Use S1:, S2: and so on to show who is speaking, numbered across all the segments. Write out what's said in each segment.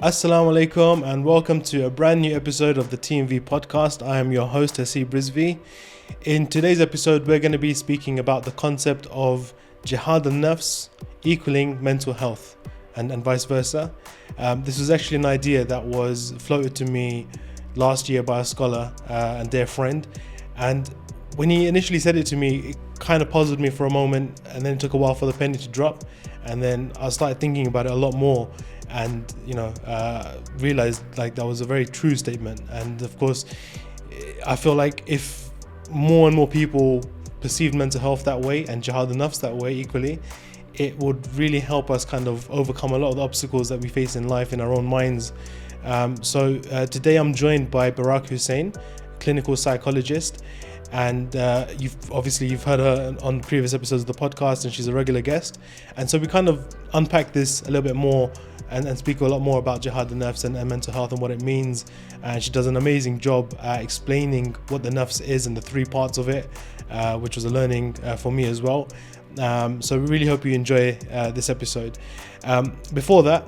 S1: Assalamu alaikum and welcome to a brand new episode of the TMV podcast. I am your host Hasib Rizvi. In today's episode, we're going to be speaking about the concept of Jihad-an-nafs equaling mental health and vice versa. This was actually an idea that was floated to me last year by a scholar and dear friend. And when he initially said it to me, it kind of puzzled me for a moment, and then it took a while for the penny to drop. And then I started thinking about it a lot more and realized like that was a very true statement. And of course, I feel like if more and more people perceive mental health that way and Jihad-an-nafs that way equally, it would really help us kind of overcome a lot of the obstacles that we face in life in our own minds. So today I'm joined by Berak Hussain, clinical psychologist, and you've heard her on previous episodes of the podcast, and she's a regular guest. And so we kind of unpack this a little bit more and speak a lot more about Jihad-an-nafs and mental health and what it means. And she does an amazing job explaining what the nafs is and the three parts of it, which was a learning for me as well. So we really hope you enjoy this episode. Before that,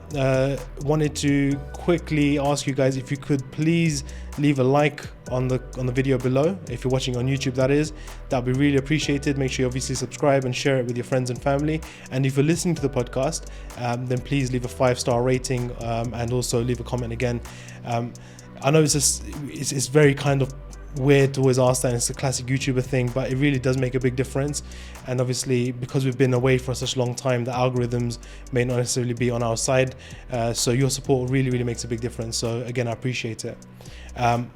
S1: wanted to quickly ask you guys if you could please leave a like on the video below. If you're watching on YouTube, that'd be really appreciated. Make sure you obviously subscribe and share it with your friends and family. And if you're listening to the podcast, then please leave a 5-star rating and also leave a comment again. I know it's very kind of weird to always ask that, and it's a classic YouTuber thing, but it really does make a big difference. And obviously, because we've been away for such a long time, the algorithms may not necessarily be on our side, so your support really makes a big difference. So again, I appreciate it.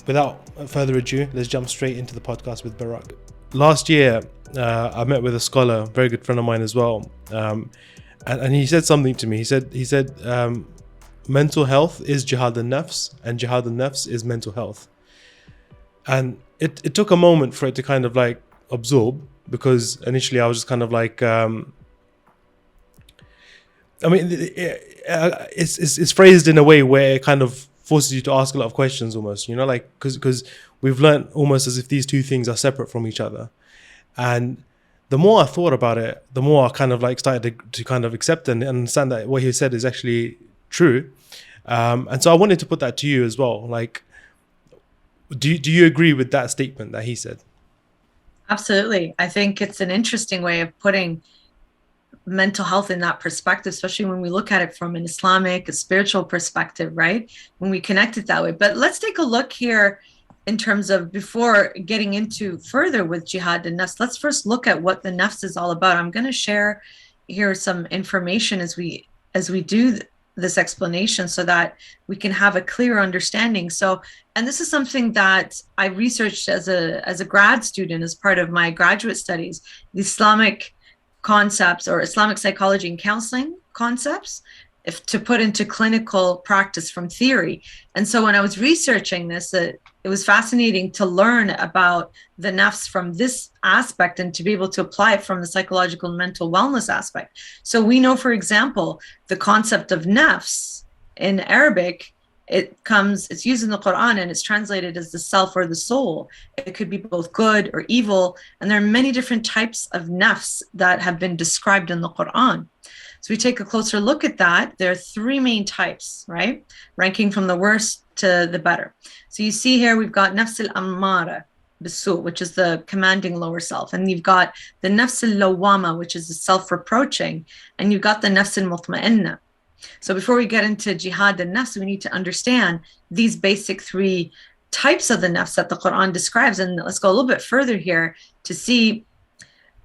S1: Without further ado, let's jump straight into the podcast with Berak. Last year, I met with a scholar, a very good friend of mine as well, and he said something to me. He said mental health is Jihad-an-nafs and Jihad-an-nafs is mental health. And it took a moment for it to kind of like absorb, because initially I was just kind of like, it's phrased in a way where it kind of forces you to ask a lot of questions almost, like, because we've learned almost as if these two things are separate from each other. And the more I thought about it, the more I kind of like started to kind of accept and understand that what he said is actually true. And so I wanted to put that to you as well. Like, do you agree with that statement that he said?
S2: Absolutely. I think it's an interesting way of putting mental health in that perspective, especially when we look at it from an Islamic, a spiritual perspective, right? When we connect it that way. But let's take a look here in terms of, before getting into further with Jihad-an-nafs, let's first look at what the nafs is all about. I'm going to share here some information as we do this explanation so that we can have a clear understanding. So, and this is something that I researched as a grad student as part of my graduate studies, the Islamic concepts or Islamic psychology and counseling concepts, to put into clinical practice from theory. And so when I was researching this, it was fascinating to learn about the nafs from this aspect and to be able to apply it from the psychological and mental wellness aspect. So we know, for example, the concept of nafs in Arabic, it's used in the Quran and it's translated as the self or the soul. It could be both good or evil. And there are many different types of nafs that have been described in the Quran. So we take a closer look at that. There are 3 main types, right? Ranking from the worst to the better. So you see here, we've got nafs al-ammara bisu, which is the commanding lower self. And you've got the nafs al-lawwama, which is the self-reproaching. And you've got the nafs al-mutma'inna. So before we get into Jihad-an-nafs, we need to understand these basic 3 types of the nafs that the Quran describes. And let's go a little bit further here to see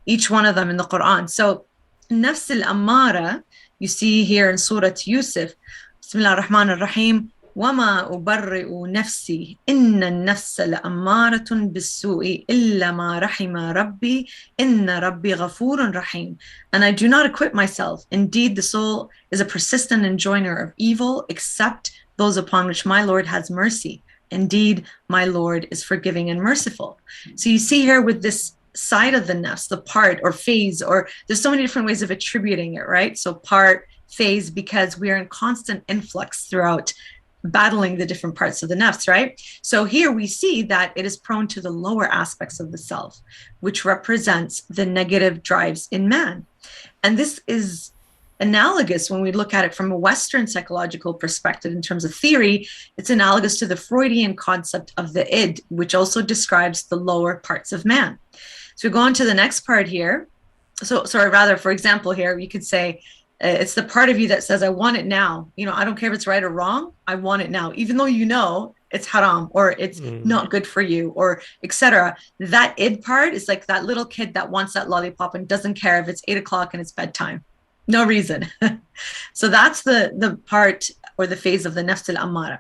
S2: each one of them in the Quran. So nafs al-ammara, you see here in Surah Yusuf, Bismillah ar-Rahman ar-Rahim, وَمَا أُبَرِّئُ نَفْسِي إِنَّ النَّفْسَ لَأَمَّارَةٌ بِالسُّوءِ إِلَّا مَا رَحِمَ رَبِّي إِنَّ رَبِّي غَفُورٌ رَحِيمٌ. And I do not acquit myself. Indeed, the soul is a persistent enjoiner of evil, except those upon which my Lord has mercy. Indeed, my Lord is forgiving and merciful. So you see here with this side of the nafs, the part or phase, or there's so many different ways of attributing it, right? So part, phase, because we are in constant influx throughout battling the different parts of the nafs, right? So here we see that it is prone to the lower aspects of the self, which represents the negative drives in man. And this is analogous when we look at it from a Western psychological perspective in terms of theory. It's analogous to the Freudian concept of the id, which also describes the lower parts of man. So we go on to the next part here. So, sorry, rather, for example, here, you could say, it's the part of you that says, I want it now. You know, I don't care if it's right or wrong. I want it now, even though you know it's haram or it's not good for you or etc. That id part is like that little kid that wants that lollipop and doesn't care if it's 8 o'clock and it's bedtime. No reason. So that's the part or the phase of the nafs al-ammara.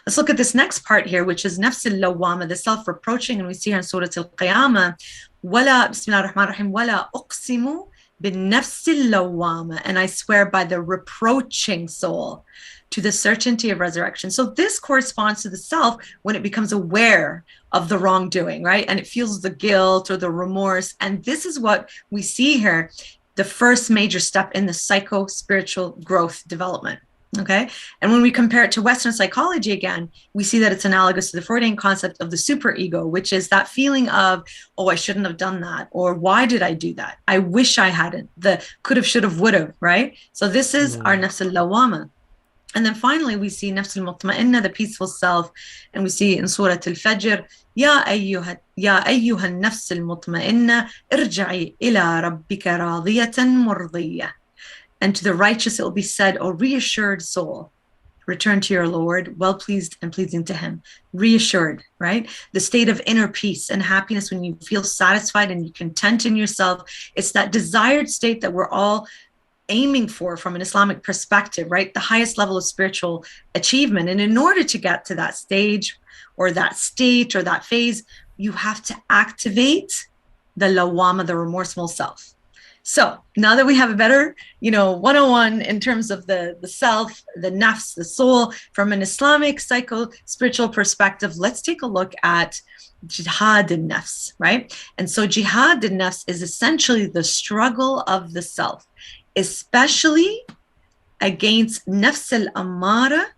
S2: Let's look at this next part here, which is nafs al-lawwama, the self-reproaching. And we see here in Surah Al-Qiyamah, وَلَا بِسْمِ اللَّهِ الرَّحْمَنِ الرَّحِيمِ وَلَا أُقْسِمُ بِالنَّفْسِ اللَّوَّامَةِ, and I swear by the reproaching soul, to the certainty of resurrection. So this corresponds to the self when it becomes aware of the wrongdoing, right? And it feels the guilt or the remorse. And this is what we see here, the first major step in the psycho-spiritual growth development. Okay. And when we compare it to Western psychology again, we see that it's analogous to the Freudian concept of the superego, which is that feeling of, oh, I shouldn't have done that. Or why did I do that? I wish I hadn't. The could have, should have, would have, right? So this is our nafs al-lawwama. And then finally, we see nafs al-mutma'inna, the peaceful self. And we see in Surah Al-Fajr, يا أيها النفس المطمئنة ارجعي إلى ربك راضية مرضية. And to the righteous it will be said, O reassured soul, return to your Lord, well pleased and pleasing to him. Reassured, right? The state of inner peace and happiness when you feel satisfied and you're content in yourself. It's that desired state that we're all aiming for from an Islamic perspective, right? The highest level of spiritual achievement. And in order to get to that stage or that state or that phase, you have to activate the lawama, the remorseful self. So now that we have a better, 101 in terms of the self, the nafs, the soul, from an Islamic psycho-spiritual perspective, let's take a look at Jihad-an-nafs, right? And so Jihad-an-nafs is essentially the struggle of the self, especially against nafs al-ammara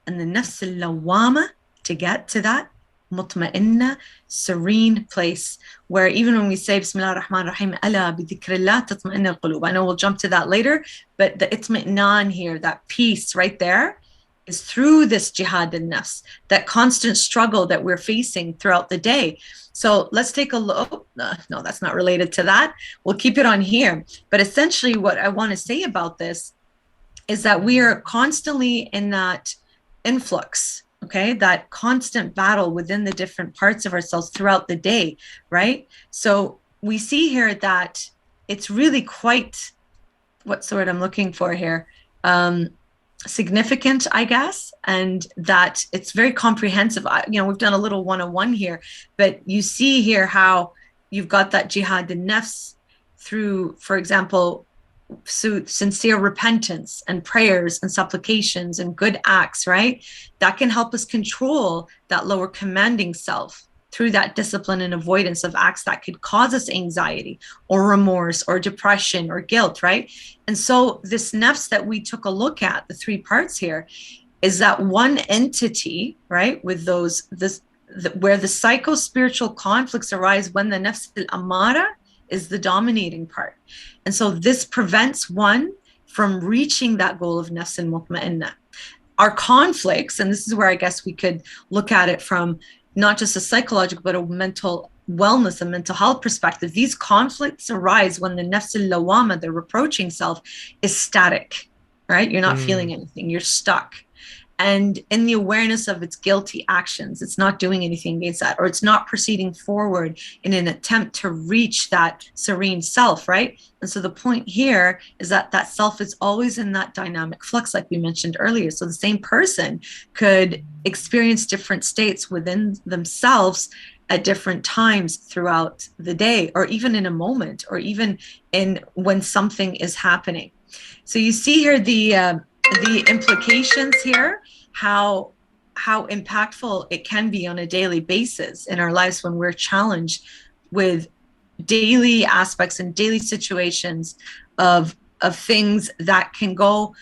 S2: and the nafs al-lawwama, to get to that mutma'inna, serene place where even when we say Bismillah ar-Rahman ar-Rahim, ala bi dhikrillah tatma'inna al-qulub. I know we'll jump to that later, but the itmi'nan here, that peace right there, is through this jihad al-nafs, that constant struggle that we're facing throughout the day. So let's take a look. No, that's not related to that. We'll keep it on here. But essentially what I want to say about this is that we are constantly in that influx. Okay, that constant battle within the different parts of ourselves throughout the day, right? So we see here that it's really quite, what's the word I'm looking for here? Significant, I guess, and that it's very comprehensive. We've done a little 101 here, but you see here how you've got that jihad-an-nafs through, for example, sincere repentance and prayers and supplications and good acts, right? That can help us control that lower commanding self through that discipline and avoidance of acts that could cause us anxiety or remorse or depression or guilt, right? And so this nafs that we took a look at, the three parts here, is that one entity, right? With where the psycho-spiritual conflicts arise when the nafs al-ammara is the dominating part. And so this prevents one from reaching that goal of nafs al-mutma'inna. Our conflicts, and this is where I guess we could look at it from not just a psychological, but a mental wellness and mental health perspective. These conflicts arise when the nafs al-lawwama, the reproaching self, is static, right? You're not feeling anything, you're stuck. And in the awareness of its guilty actions, it's not doing anything against that, or it's not proceeding forward in an attempt to reach that serene self, right? And so the point here is that that self is always in that dynamic flux, like we mentioned earlier. So the same person could experience different states within themselves at different times throughout the day, or even in a moment, or even in when something is happening. So you see here the implications here, how impactful it can be on a daily basis in our lives when we're challenged with daily aspects and daily situations of things that can go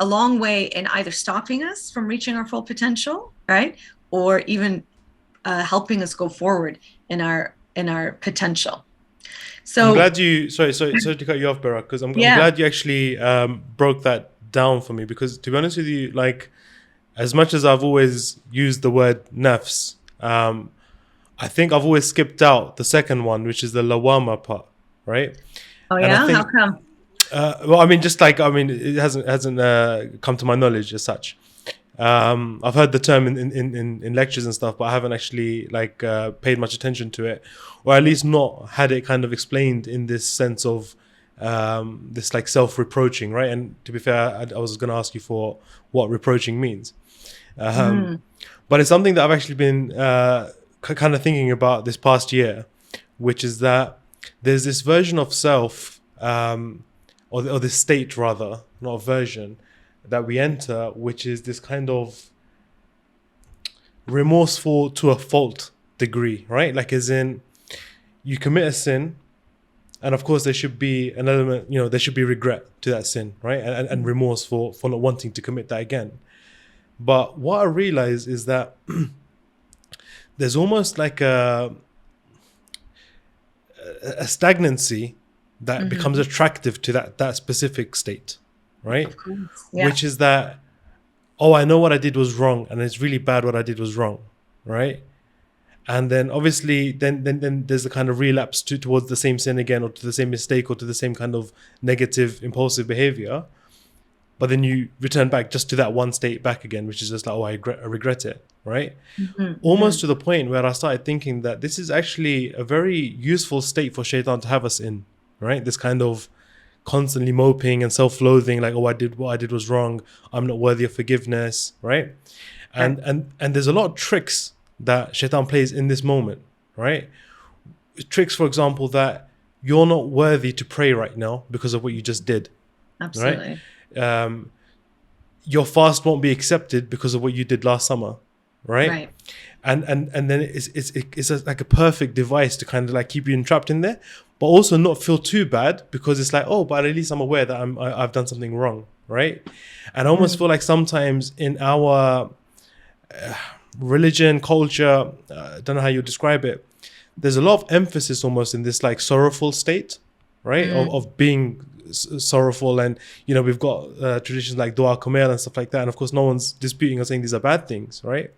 S2: a long way in either stopping us from reaching our full potential, right? Or even helping us go forward in our potential.
S1: I'm
S2: So
S1: glad you. Sorry to cut you off, Berak, because I'm
S2: yeah.
S1: glad you actually broke that down for me. Because to be honest with you, like as much as I've always used the word nafs, I think I've always skipped out the second one, which is the lawama part, right?
S2: Oh
S1: And I
S2: yeah, how
S1: think,
S2: come?
S1: well, I mean, just like I mean, it hasn't come to my knowledge as such. I've heard the term in lectures and stuff, but I haven't actually like paid much attention to it, or at least not had it kind of explained in this sense of this like self-reproaching, right? And to be fair, I was going to ask you for what reproaching means,
S2: Mm,
S1: but it's something that I've actually been kind of thinking about this past year, which is that there's this version of self, or this state rather, not a version, that we enter, which is this kind of remorseful to a fault degree, right? Like, as in, you commit a sin, and of course, there should be an element, there should be regret to that sin, right? And remorse for not wanting to commit that again. But what I realize is that there's almost like a stagnancy that becomes
S2: mm-hmm.
S1: attractive to that specific state, right?
S2: Of course. Yeah.
S1: Which is that, oh, I know what I did was wrong, and it's really bad what I did was wrong, right? And then obviously then there's the kind of relapse towards the same sin again, or to the same mistake, or to the same kind of negative impulsive behavior. But then you return back just to that one state back again, which is just like, oh, I regret it, right?
S2: Mm-hmm.
S1: Almost to the point where I started thinking that this is actually a very useful state for shaitan to have us in, right? This kind of constantly moping and self-loathing, like, oh, what I did was wrong, I'm not worthy of forgiveness, right? And there's a lot of tricks that shaitan plays in this moment, right? Tricks, for example, that you're not worthy to pray right now because of what you just did.
S2: Absolutely.
S1: Right? Your fast won't be accepted because of what you did last summer, right? And then it's like a perfect device to kind of like keep you entrapped in there, but also not feel too bad, because it's like, oh, but at least I'm aware that I've done something wrong, right? And I almost feel like sometimes in our religion, culture, I don't know how you describe it, there's a lot of emphasis almost in this like sorrowful state, right? Of being sorrowful. And we've got traditions like dua kumail and stuff like that, and of course no one's disputing or saying these are bad things, right?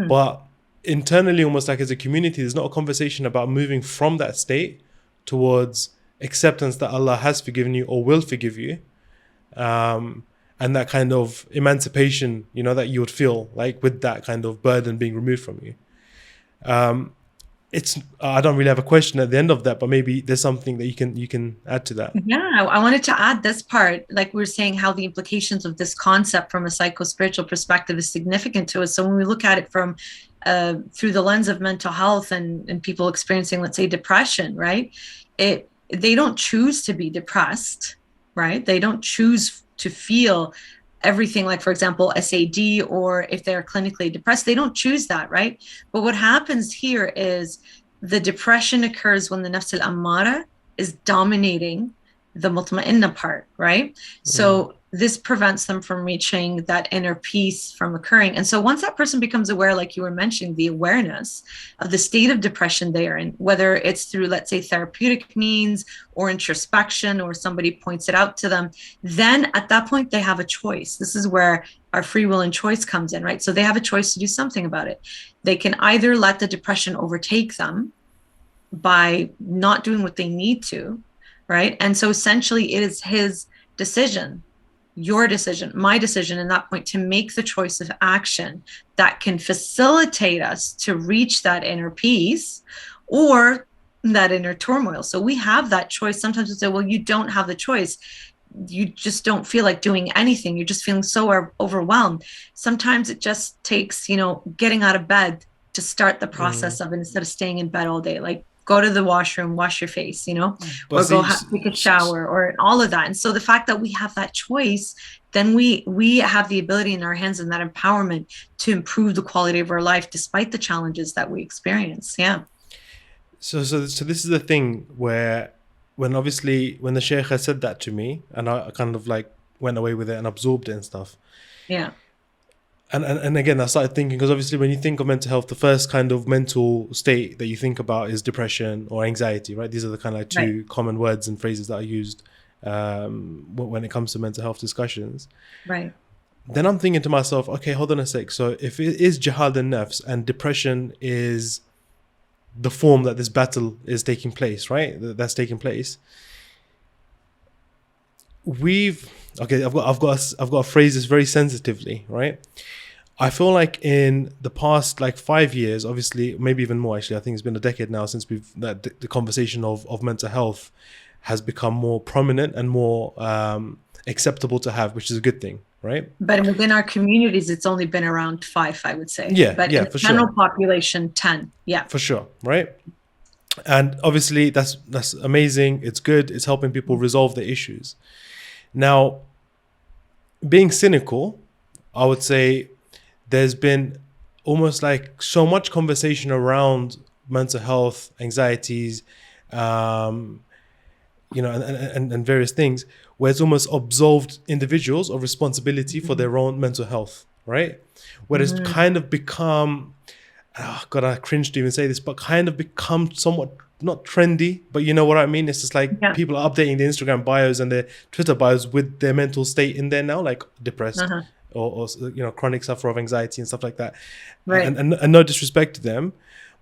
S1: But internally, almost like as a community, there's not a conversation about moving from that state towards acceptance that Allah has forgiven you or will forgive you, and that kind of emancipation that you would feel like with that kind of burden being removed from you. I don't really have a question at the end of that, but maybe there's something that you can add to that.
S2: Yeah, I wanted to add this part, like we were saying, how the implications of this concept from a psycho-spiritual perspective is significant to us. So when we look at it from through the lens of mental health and people experiencing, let's say, depression, right? They don't choose to be depressed, right? They don't choose to feel everything, like, for example, SAD, or if they're clinically depressed, they don't choose that, right? But what happens here is the depression occurs when the nafs al-ammara is dominating the mutma'inna part, right? So this prevents them from reaching that inner peace from occurring. And so once that person becomes aware, like you were mentioning, the awareness of the state of depression they are in, whether it's through, let's say, therapeutic means or introspection, or somebody points it out to them, then at that point they have a choice. This is where our free will and choice comes in, right? So they have a choice to do something about it. They can either let the depression overtake them by not doing what they need to, right? And so essentially it is his decision, your decision, my decision in that point, to make the choice of action that can facilitate us to reach that inner peace or that inner turmoil. So we have that choice. Sometimes we say, well, you don't have the choice. You just don't feel like doing anything. You're just feeling so overwhelmed. Sometimes it just takes, getting out of bed to start the process of it, instead of staying in bed all day. Like, go to the washroom, wash your face, or go take a shower, or all of that. And so the fact that we have that choice, then we have the ability in our hands and that empowerment to improve the quality of our life despite the challenges that we experience. Yeah.
S1: So this is the thing where when the Shaykh had said that to me, and I kind of like went away with it and absorbed it and stuff.
S2: Yeah.
S1: And again, I started thinking, because obviously when you think of mental health, the first kind of mental state that you think about is depression or anxiety, right? These are the kind of like
S2: Right.
S1: two common words and phrases that are used when it comes to mental health discussions.
S2: Right.
S1: Then I'm thinking to myself, okay, hold on a sec. So if it is Jihad-an-nafs and depression is the form that this battle is taking place, right? That's taking place. I've got to phrase this very sensitively, right? I feel like in the past like 5 years, obviously, maybe even more actually, I think it's been a decade now since the conversation of mental health has become more prominent and more acceptable to have, which is a good thing, right?
S2: But within our communities, it's only been around 5, I would say.
S1: Yeah,
S2: But
S1: yeah,
S2: in the
S1: for
S2: general
S1: sure.
S2: population, 10. Yeah.
S1: For sure, right? And obviously that's amazing. It's good. It's helping people resolve their issues. Now, being cynical, I would say there's been almost like so much conversation around mental health, anxieties, and various things, where it's almost absolved individuals of responsibility for their own mental health, right? Where it's kind of become, God, I cringe to even say this, but kind of become somewhat not trendy, but you know what I mean? It's just like
S2: Yeah.
S1: people are updating their Instagram bios and their Twitter bios with their mental state in there now, like depressed or chronic sufferer of anxiety and stuff like that.
S2: Right.
S1: And no disrespect to them,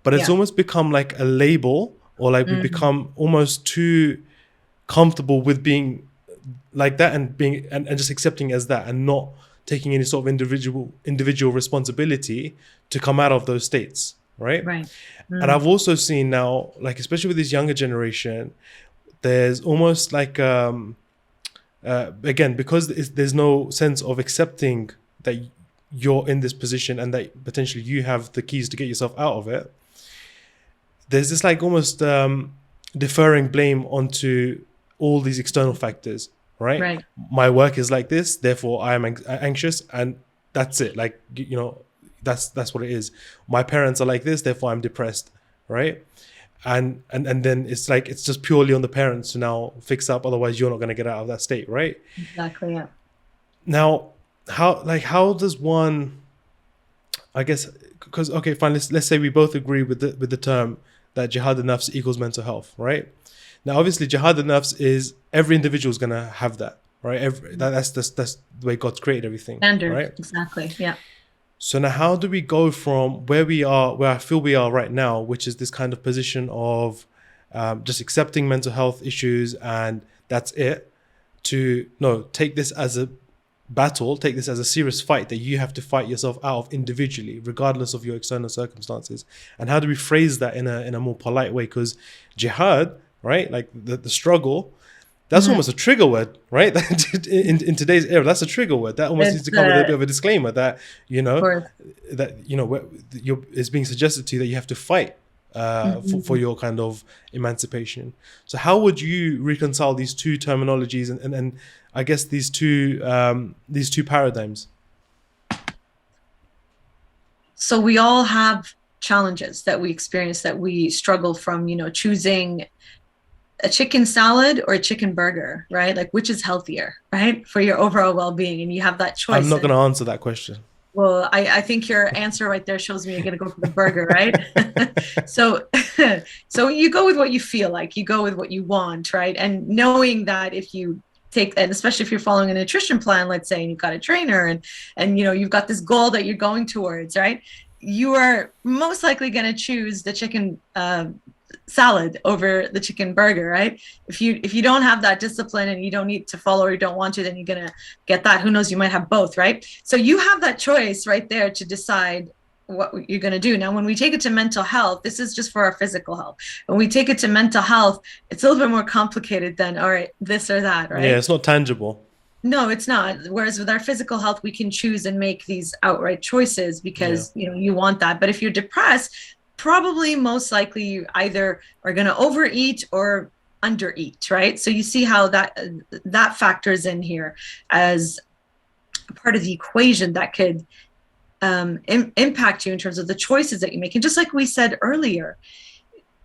S1: but it's
S2: Yeah.
S1: almost become like a label, or like we become almost too comfortable with being like that and being and just accepting as that and not taking any sort of individual responsibility to come out of those states, right?
S2: Right.
S1: And I've also seen now, like especially with this younger generation, there's almost like again, because there's no sense of accepting that you're in this position and that potentially you have the keys to get yourself out of it. There's this like almost deferring blame onto all these external factors, right?
S2: Right.
S1: My work is like this, therefore I am anxious, and that's it. Like, that's what it is. My parents are like this, therefore I'm depressed, right? And then it's like it's just purely on the parents to now fix up, otherwise you're not going to get out of that state, right?
S2: Exactly. Yeah.
S1: Now, how does one, I guess, because okay, fine, let's say we both agree with the term that Jihad-an-nafs equals mental health, right? Now, obviously, Jihad-an-nafs is every individual is going to have that, right? That's the way God's created everything,
S2: Standard.
S1: right?
S2: Exactly. Yeah.
S1: So now, how do we go from where I feel we are right now, which is this kind of position of just accepting mental health issues and that's it, to no, take this as a battle, take this as a serious fight that you have to fight yourself out of individually, regardless of your external circumstances? And how do we phrase that in a more polite way? Because jihad, right, like the struggle, that's almost a trigger word, right? in today's era, that's a trigger word. That almost needs to come with a bit of a disclaimer that it's being suggested to you that you have to fight for your kind of emancipation. So how would you reconcile these two terminologies and I guess these two paradigms?
S2: So we all have challenges that we experience, that we struggle from, choosing a chicken salad or a chicken burger, right? Like, which is healthier, right, for your overall well-being? And you have that choice.
S1: I'm not going to answer that question.
S2: Well, I think your answer right there shows me you're going to go for the burger, right? So you go with what you feel like, you go with what you want, right? And knowing that if you take, and especially if you're following a nutrition plan, let's say, and you've got a trainer and you've got this goal that you're going towards, right? You are most likely going to choose the chicken salad over the chicken burger, right? If you don't have that discipline and you don't need to follow or you don't want to, then you're gonna get that. Who knows, you might have both, right? So you have that choice right there to decide what you're gonna do. Now, when we take it to mental health, this is just for our physical health. When we take it to mental health, it's a little bit more complicated than, all right, this or that, right?
S1: Yeah, it's not tangible.
S2: No, it's not. Whereas with our physical health, we can choose and make these outright choices because you want that. But if you're depressed, probably most likely you either are going to overeat or undereat, right? So you see how that factors in here as part of the equation that could impact you in terms of the choices that you make. And just like we said earlier,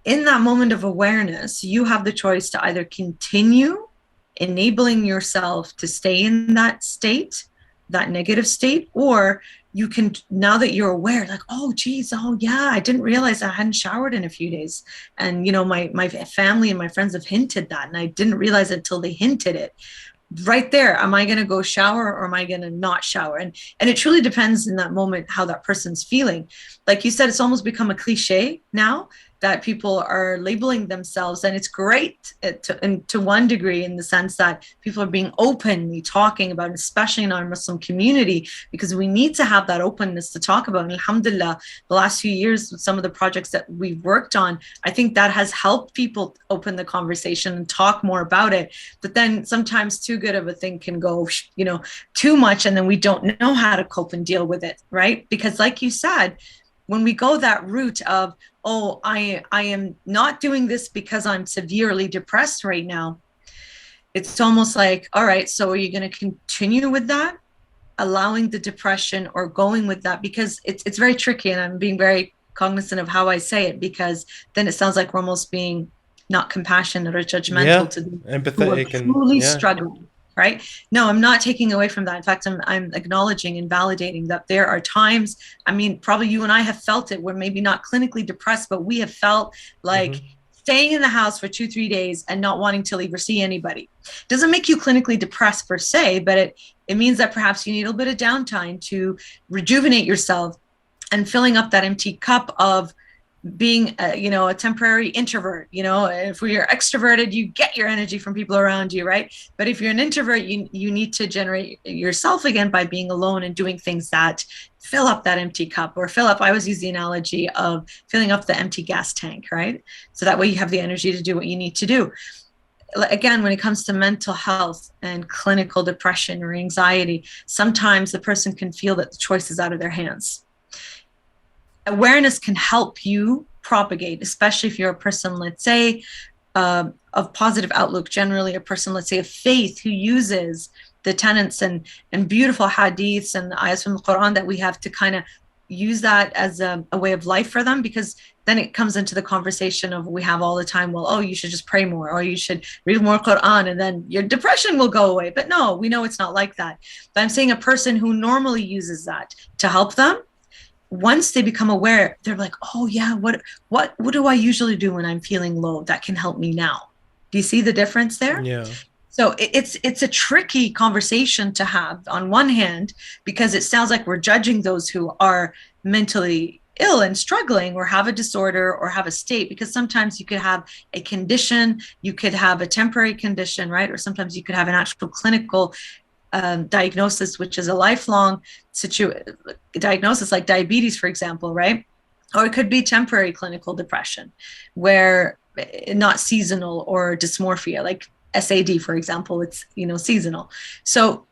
S2: in that moment of awareness, you have the choice to either continue enabling yourself to stay in that state that negative state, or you can, now that you're aware, like, oh geez, oh yeah, I didn't realize I hadn't showered in a few days, and my family and my friends have hinted that, and I didn't realize it until they hinted it. Right there, am I going to go shower, or am I going to not shower? And it truly depends in that moment how that person's feeling. Like you said, it's almost become a cliche now that people are labeling themselves, and it's great to one degree, in the sense that people are being openly talking about it, especially in our Muslim community, because we need to have that openness to talk about. And alhamdulillah, the last few years with some of the projects that we've worked on, I think that has helped people open the conversation and talk more about it. But then sometimes too good of a thing can go, too much, and then we don't know how to cope and deal with it, right? Because like you said, when we go that route of, oh, I am not doing this because I'm severely depressed right now, it's almost like, all right, so are you going to continue with that, allowing the depression, or going with that? Because it's very tricky, and I'm being very cognizant of how I say it, because then it sounds like we're almost being not compassionate or judgmental to the
S1: empathetic
S2: who are truly struggling. Right? No, I'm not taking away from that. In fact, I'm acknowledging and validating that there are times, I mean, probably you and I have felt it, we're maybe not clinically depressed, but we have felt like staying in the house for 2-3 days and not wanting to leave or see anybody. Doesn't make you clinically depressed per se, but it means that perhaps you need a little bit of downtime to rejuvenate yourself, and filling up that empty cup of being a temporary introvert. If you're extroverted, you get your energy from people around you, right? But if you're an introvert, you need to generate yourself again by being alone and doing things that fill up that empty cup, or I always use the analogy of filling up the empty gas tank, right? So that way you have the energy to do what you need to do. Again, when it comes to mental health and clinical depression or anxiety, sometimes the person can feel that the choice is out of their hands. Awareness can help you propagate, especially if you're a person, let's say, of positive outlook, generally a person, let's say, of faith, who uses the tenets and beautiful hadiths and ayahs from the Quran that we have to kind of use that as a way of life for them, because then it comes into the conversation of we have all the time, well, oh, you should just pray more, or you should read more Quran, and then your depression will go away. But no, we know it's not like that. But I'm saying a person who normally uses that to help them, once they become aware, they're like, oh yeah, what do I usually do when I'm feeling low that can help me now? Do you see the difference there?
S1: Yeah.
S2: So it's a tricky conversation to have on one hand, because it sounds like we're judging those who are mentally ill and struggling, or have a disorder, or have a state, because sometimes you could have a condition, you could have a temporary condition, right? Or sometimes you could have an actual clinical diagnosis, which is a lifelong diagnosis, like diabetes, for example, right? Or it could be temporary clinical depression, where not seasonal, or dysmorphia, like SAD, for example, it's seasonal. So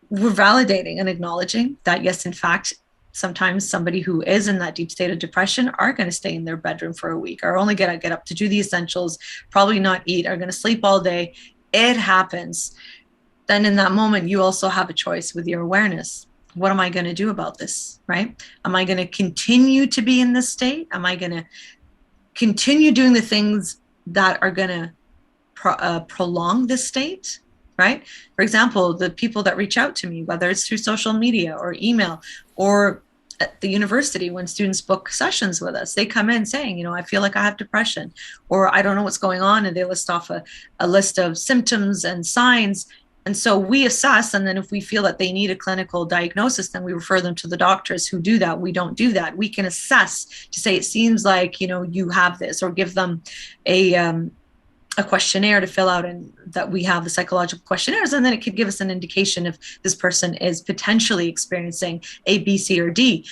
S2: we're validating and acknowledging that, yes, in fact, sometimes somebody who is in that deep state of depression are going to stay in their bedroom for a week, are only going to get up to do the essentials, probably not eat, are going to sleep all day. It happens. Then in that moment, you also have a choice with your awareness. What am I going to do about this, right? Am I going to continue to be in this state? Am I going to continue doing the things that are going to prolong this state, right? For example, the people that reach out to me, whether it's through social media or email, or at the university when students book sessions with us, they come in saying, I feel like I have depression, or I don't know what's going on, and they list off a list of symptoms and signs. And so we assess, and then if we feel that they need a clinical diagnosis, then we refer them to the doctors who do that. We don't do that. We can assess to say, it seems like, you have this, or give them a questionnaire to fill out, and that we have the psychological questionnaires, and then it could give us an indication if this person is potentially experiencing A, B, C, or D.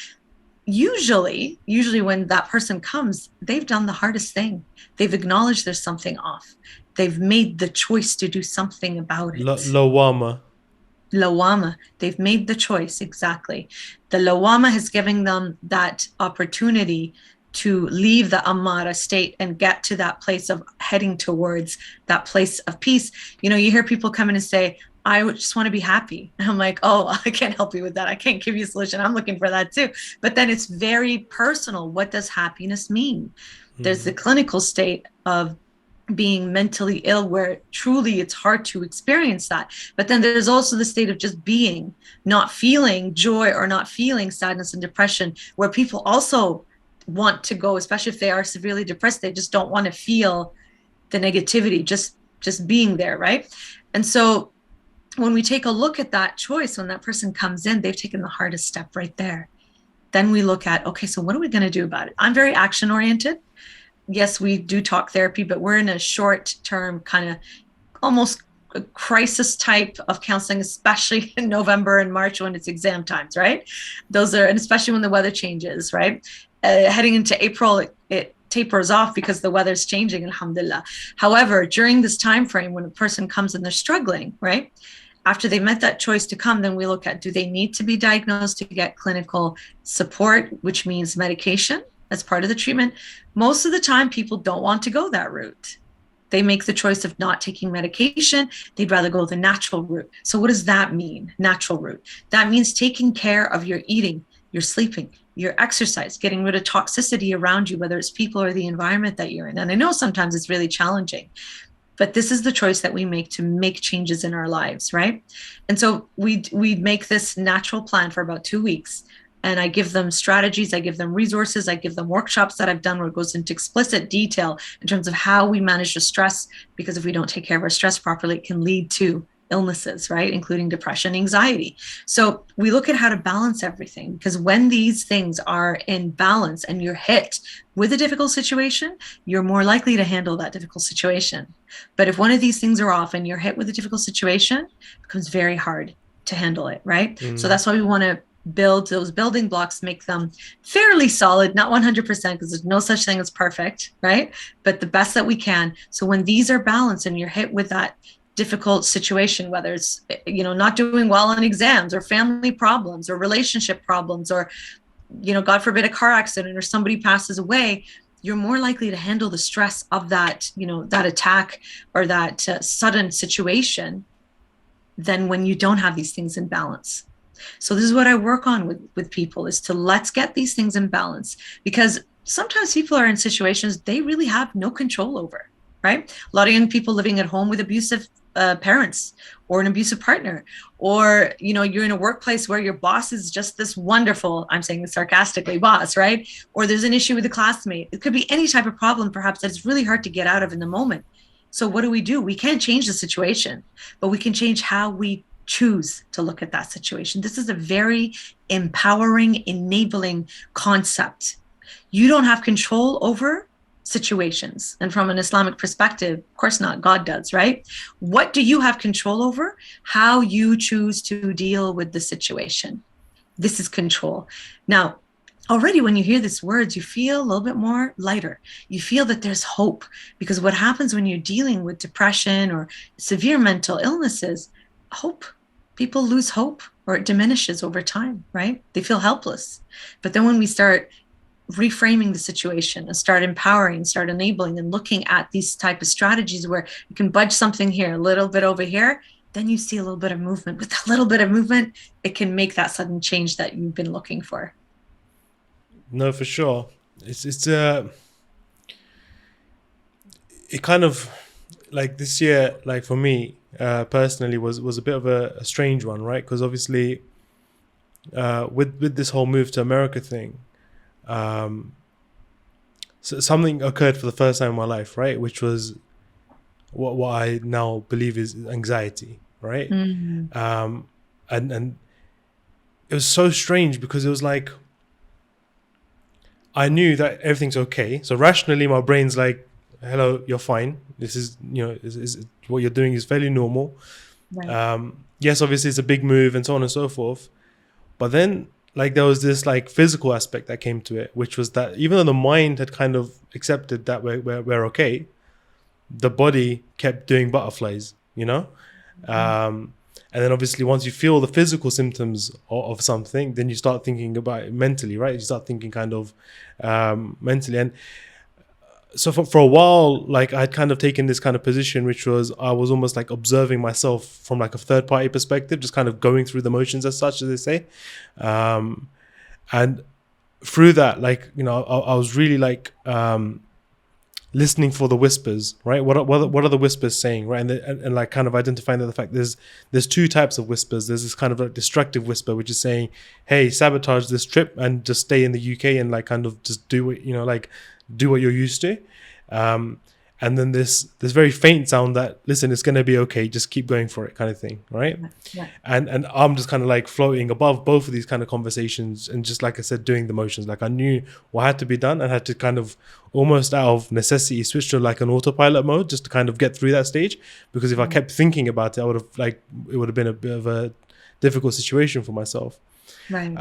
S2: Usually when that person comes, they've done the hardest thing. They've acknowledged there's something off. They've made the choice to do something about it.
S1: Lawama.
S2: They've made the choice, exactly. The lawama has given them that opportunity to leave the Ammara state and get to that place of heading towards that place of peace. You hear people come in and say, I just want to be happy. And I'm like, oh, I can't help you with that. I can't give you a solution. I'm looking for that too. But then it's very personal. What does happiness mean? There's the clinical state of being mentally ill, where truly it's hard to experience that. But then there's also the state of just being, not feeling joy or not feeling sadness and depression, where people also want to go, especially if they are severely depressed, they just don't want to feel the negativity, just being there, right? And so when we take a look at that choice, when that person comes in, they've taken the hardest step right there. Then we look at, okay, so what are we going to do about it? I'm very action oriented. Yes, we do talk therapy, but we're in a short term kind of almost a crisis type of counseling, especially in November and March when it's exam times, right? Those are, and especially when the weather changes, right? Heading into April, it tapers off because the weather's changing, alhamdulillah. However, during this time frame, when a person comes and they're struggling, right? After they've made that choice to come, then we look at, do they need to be diagnosed to get clinical support, which means medication as part of the treatment? Most of the time, people don't want to go that route. They make the choice of not taking medication. They'd rather go the natural route. So what does that mean, natural route? That means taking care of your eating, your sleeping, your exercise, getting rid of toxicity around you, whether it's people or the environment that you're in. And I know sometimes it's really challenging, but this is the choice that we make to make changes in our lives, right? And so we make this natural plan for about 2 weeks. And I give them strategies, I give them resources, I give them workshops that I've done where it goes into explicit detail in terms of how we manage the stress, because if we don't take care of our stress properly, it can lead to illnesses, right? Including depression, anxiety. So we look at how to balance everything, because when these things are in balance and you're hit with a difficult situation, you're more likely to handle that difficult situation. But if one of these things are off and you're hit with a difficult situation, it becomes very hard to handle it, right? So that's why we want to build those building blocks, make them fairly solid, not 100%, because there's no such thing as perfect, right? But the best that we can. So when these are balanced and you're hit with that difficult situation, whether it's, not doing well on exams or family problems or relationship problems or, God forbid, a car accident or somebody passes away, you're more likely to handle the stress of that, that attack or that sudden situation than when you don't have these things in balance. So this is what I work on with people, is to let's get these things in balance, because sometimes people are in situations they really have no control over, right? A lot of young people living at home with abusive parents or an abusive partner, or, you're in a workplace where your boss is just this wonderful, I'm saying this sarcastically, boss, right? Or there's an issue with a classmate. It could be any type of problem, perhaps, that it's really hard to get out of in the moment. So what do? We can't change the situation, but we can change how we choose to look at that situation. This is a very empowering, enabling concept. You don't have control over situations. And from an Islamic perspective, of course not, God does, right? What do you have control over? How you choose to deal with the situation. This is control. Now, already when you hear these words, you feel a little bit more lighter. You feel that there's hope, because what happens when you're dealing with depression or severe mental illnesses, hope. People lose hope, or it diminishes over time, right? They feel helpless. But then when we start reframing the situation and start empowering, start enabling, and looking at these type of strategies where you can budge something here, a little bit over here, then you see a little bit of movement. With a little bit of movement, it can make that sudden change that you've been looking for.
S1: No, for sure. It kind of, like, this year, like for me personally, was a bit of a strange one, right? Because obviously with this whole move to America thing, so something occurred for the first time in my life, right? Which was what I now believe is anxiety, right?
S2: Mm-hmm.
S1: And it was so strange, because it was like, I knew that everything's okay. So rationally, my brain's like, hello, you're fine. This is, is what you're doing is fairly normal.
S2: Right.
S1: Yes, obviously it's a big move and so on and so forth. But then, like, there was this like physical aspect that came to it, which was that even though the mind had kind of accepted that we're okay, the body kept doing butterflies, And then obviously once you feel the physical symptoms of something, then you start thinking about it mentally, right? You start thinking kind of mentally. And so for a while, like, I'd kind of taken this kind of position, which was I was almost like observing myself from like a third party perspective, just kind of going through the motions as such, as they say. And through that, like, I was really like listening for the whispers, right? What are the whispers saying, right? And like kind of identifying that the fact there's two types of whispers. There's this kind of like destructive whisper, which is saying, hey, sabotage this trip and just stay in the UK and like kind of just do what, like do what you're used to. And then this very faint sound that, listen, it's going to be okay, just keep going for it kind of thing, right?
S2: Yeah.
S1: And I'm just kind of like floating above both of these kind of conversations and just, like I said, doing the motions. Like I knew what had to be done and had to kind of almost out of necessity switch to like an autopilot mode just to kind of get through that stage. Because if I kept thinking about it, it would have been a bit of a difficult situation for myself.
S2: Right.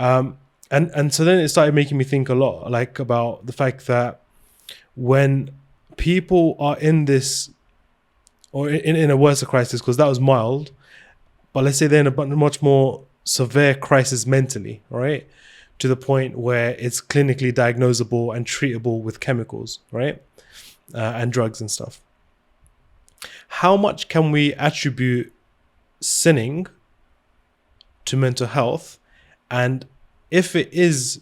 S1: And so then it started making me think a lot, like about the fact that when people are in this or in a worse crisis, because that was mild, but let's say they're in a much more severe crisis mentally, right, to the point where it's clinically diagnosable and treatable with chemicals, right, and drugs and stuff. How much can we attribute sinning to mental health? And if it is,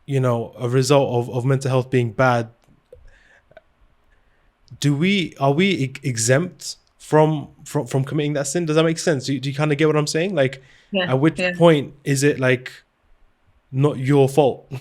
S1: a result of mental health being bad, are we exempt from committing that sin? Does that make sense? Do you kind of get what I'm saying? Like, at which point is it like not your fault?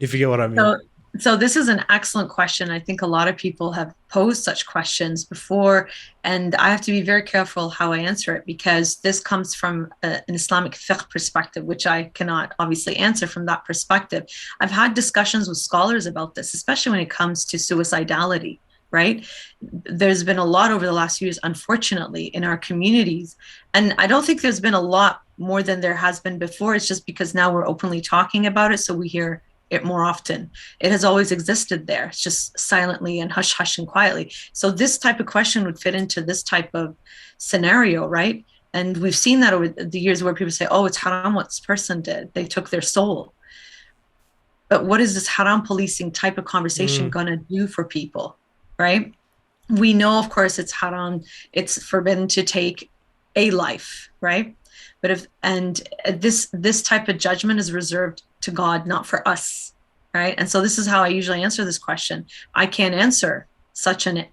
S1: If you get what I mean.
S2: So this is an excellent question. I think a lot of people have posed such questions before, and I have to be very careful how I answer it, because this comes from an Islamic fiqh perspective, which I cannot obviously answer from that perspective. I've had discussions with scholars about this, especially when it comes to suicidality. Right? There's been a lot over the last few years, unfortunately, in our communities. And I don't think there's been a lot more than there has been before. It's just because now we're openly talking about it, so we hear it more often. It has always existed there. It's just silently and hush hush and quietly. So this type of question would fit into this type of scenario, right? And we've seen that over the years where people say, oh, it's haram what this person did. They took their soul. But what is this haram policing type of conversation going to do for people? Right? We know, of course, it's haram. It's forbidden to take a life, right? But this type of judgment is reserved to God, not for us, right? And so this is how I usually answer this question. I can't answer such a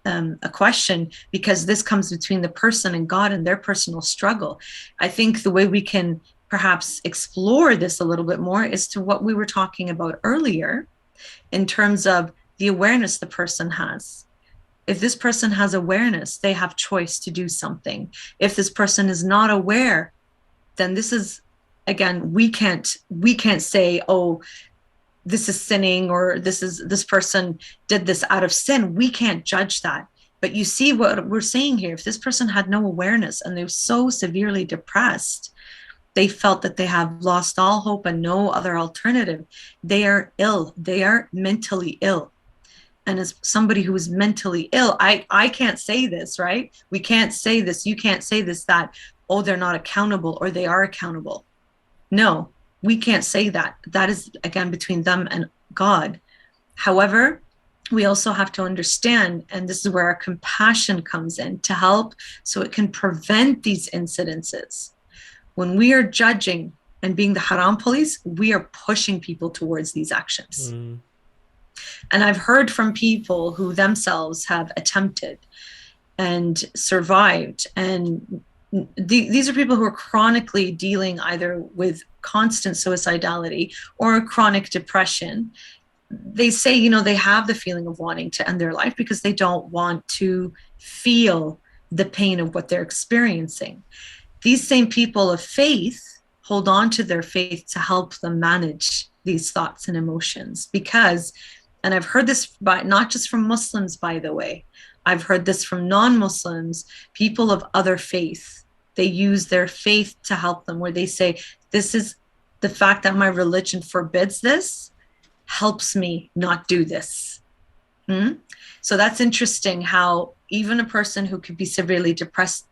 S2: question, because this comes between the person and God and their personal struggle. I think the way we can perhaps explore this a little bit more is to what we were talking about earlier, in terms of the awareness the person has. If this person has awareness, they have choice to do something. If this person is not aware, then this is, again, we can't say, oh, this is sinning, or this person did this out of sin. We can't judge that. But you see what we're saying here. If this person had no awareness and they're so severely depressed, they felt that they have lost all hope and no other alternative, they are ill. They are mentally ill. And as somebody who is mentally ill, I can't say this, right? We can't say this. You can't say this, that, oh, they're not accountable or they are accountable. No, we can't say that. That is, again, between them and God. However, we also have to understand, and this is where our compassion comes in to help so it can prevent these incidences. When we are judging and being the haram police, we are pushing people towards these actions. And I've heard from people who themselves have attempted and survived. And these are people who are chronically dealing either with constant suicidality or chronic depression. They say, they have the feeling of wanting to end their life because they don't want to feel the pain of what they're experiencing. These same people of faith hold on to their faith to help them manage these thoughts and emotions, because, and I've heard this not just from Muslims, by the way, I've heard this from non-Muslims, people of other faith. They use their faith to help them, where they say, this is the fact that my religion forbids this, helps me not do this. So that's interesting how even a person who could be severely depressed,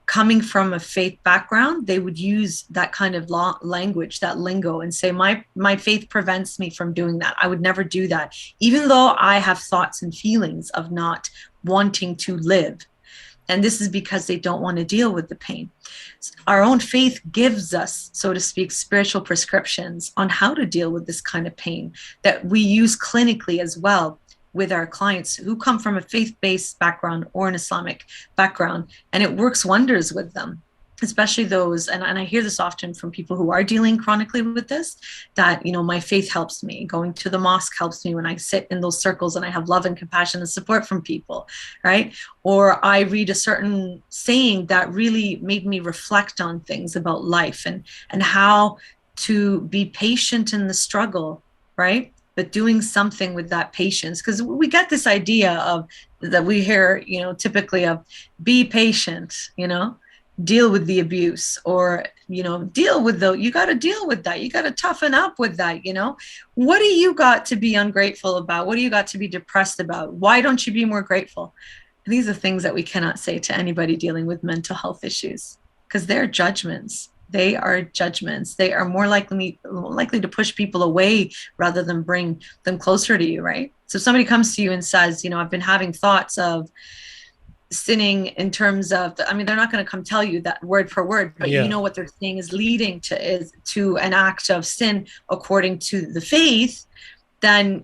S2: coming from a faith background, they would use that kind of language, that lingo, and say, my faith prevents me from doing that. I would never do that, even though I have thoughts and feelings of not wanting to live. And this is because they don't want to deal with the pain. Our own faith gives us, so to speak, spiritual prescriptions on how to deal with this kind of pain that we use clinically as well. with our clients who come from a faith-based background or an Islamic background, and it works wonders with them, especially those, and I hear this often from people who are dealing chronically with this, that, you know, my faith helps me. Going to the mosque helps me when I sit in those circles and I have love and compassion and support from people, right? Or I read a certain saying that really made me reflect on things about life and how to be patient in the struggle, right? But doing something with that patience, because we get this idea of that we hear, you know, typically of be patient, you know, deal with the abuse, or, you know, deal with you got to deal with that. You got to toughen up with that. You know, what do you got to be ungrateful about? What do you got to be depressed about? Why don't you be more grateful? And these are things that we cannot say to anybody dealing with mental health issues, because they're judgments. They are judgments. They are more likely to push people away rather than bring them closer to you, right? So if somebody comes to you and says, you know, I've been having thoughts of sinning in terms of, I mean, they're not going to come tell you that word for word, but you know what they're saying is leading to an act of sin according to the faith, then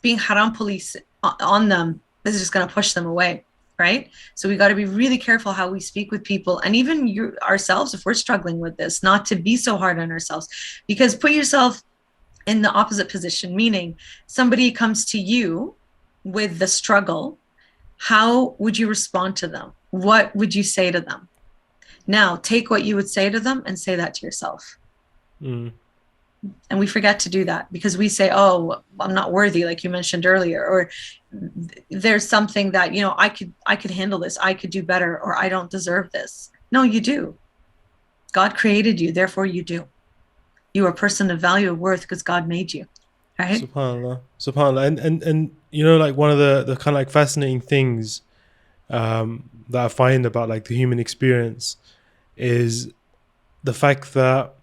S2: being haram police on them is just going to push them away. Right? So we got to be really careful how we speak with people, and even ourselves, if we're struggling with this, not to be so hard on ourselves, because put yourself in the opposite position, meaning somebody comes to you with the struggle. How would you respond to them? What would you say to them? Now, take what you would say to them and say that to yourself. And we forget to do that because we say, oh, I'm not worthy, like you mentioned earlier, or there's something that, you know, I could handle this, I could do better, or I don't deserve this. No, you do. God created you, therefore you do. You are a person of value and worth because God made you. Right?
S1: SubhanAllah. And you know, like one of the kind of like fascinating things that I find about like the human experience is the fact that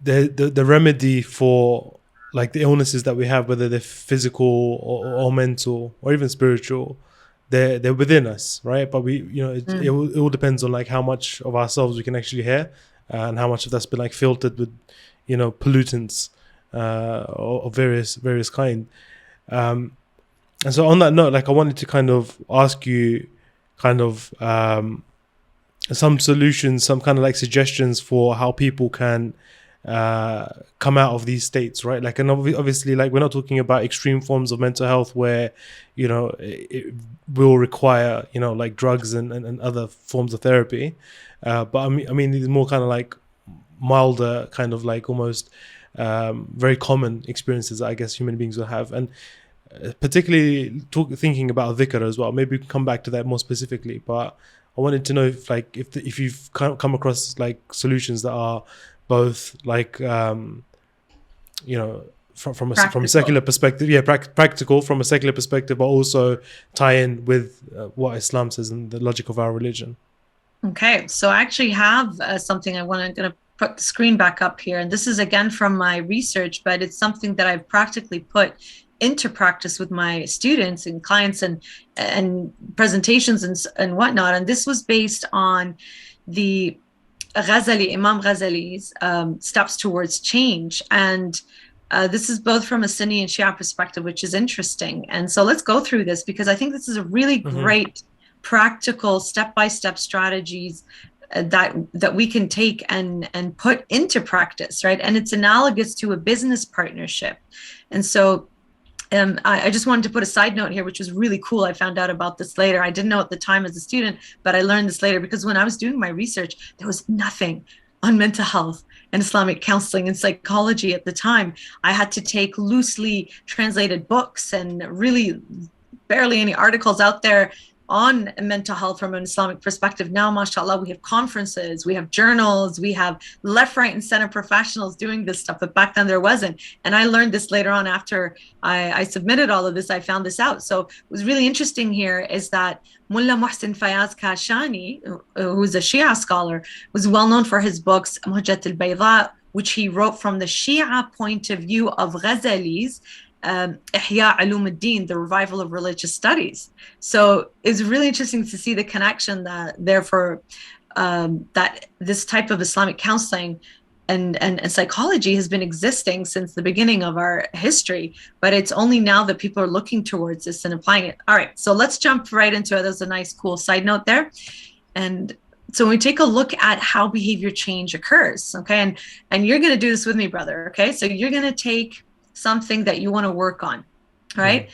S1: the remedy for like the illnesses that we have, whether they're physical or mental or even spiritual, they're within us, right? But we, you know, it all depends on like how much of ourselves we can actually hear, and how much of that's been like filtered with, you know, pollutants of various kind. And so on that note, like I wanted to kind of ask you kind of some solutions, some kind of like suggestions for how people can come out of these states, right? Like, and obviously, like, we're not talking about extreme forms of mental health where, you know, it will require, you know, like drugs and other forms of therapy, but I mean these more kind of like milder, kind of like almost very common experiences that I guess human beings will have, and particularly thinking about dhikr as well. Maybe we can come back to that more specifically, but I wanted to know if you've come across like solutions that are both like you know, from a secular perspective, practical from a secular perspective, but also tie in with what Islam says and the logic of our religion.
S2: Okay, so I actually have something going to put the screen back up here, and this is again from my research, but it's something that I've practically put into practice with my students and clients and presentations and whatnot. And this was based on the Imam Ghazali's steps towards change. And this is both from a Sunni and Shia perspective, which is interesting. And so let's go through this because I think this is a really great practical step-by-step strategies that we can take and put into practice, right? And it's analogous to a business partnership. And so I just wanted to put a side note here, which was really cool. I found out about this later. I didn't know at the time as a student, but I learned this later because when I was doing my research, there was nothing on mental health and Islamic counseling and psychology at the time. I had to take loosely translated books and really barely any articles out there on mental health from an Islamic perspective. Now, mashallah, we have conferences, we have journals, we have left, right, and center professionals doing this stuff, but back then there wasn't. And I learned this later on after I submitted all of this, I found this out. So it was really interesting here is that Mullah Muhsin Fayaz Kashani, who's a Shia scholar, was well known for his books, Muhjat al-Bayda, which he wrote from the Shia point of view of Ghazali's Ihya Ulum ad-Din, the revival of religious studies. So it's really interesting to see the connection that therefore that this type of Islamic counseling and psychology has been existing since the beginning of our history, but it's only now that people are looking towards this and applying it. All right, so let's jump right into it. There's a nice, cool side note there. And so when we take a look at how behavior change occurs, okay, and you're going to do this with me, brother, okay? So you're going to take something that you want to work on, right?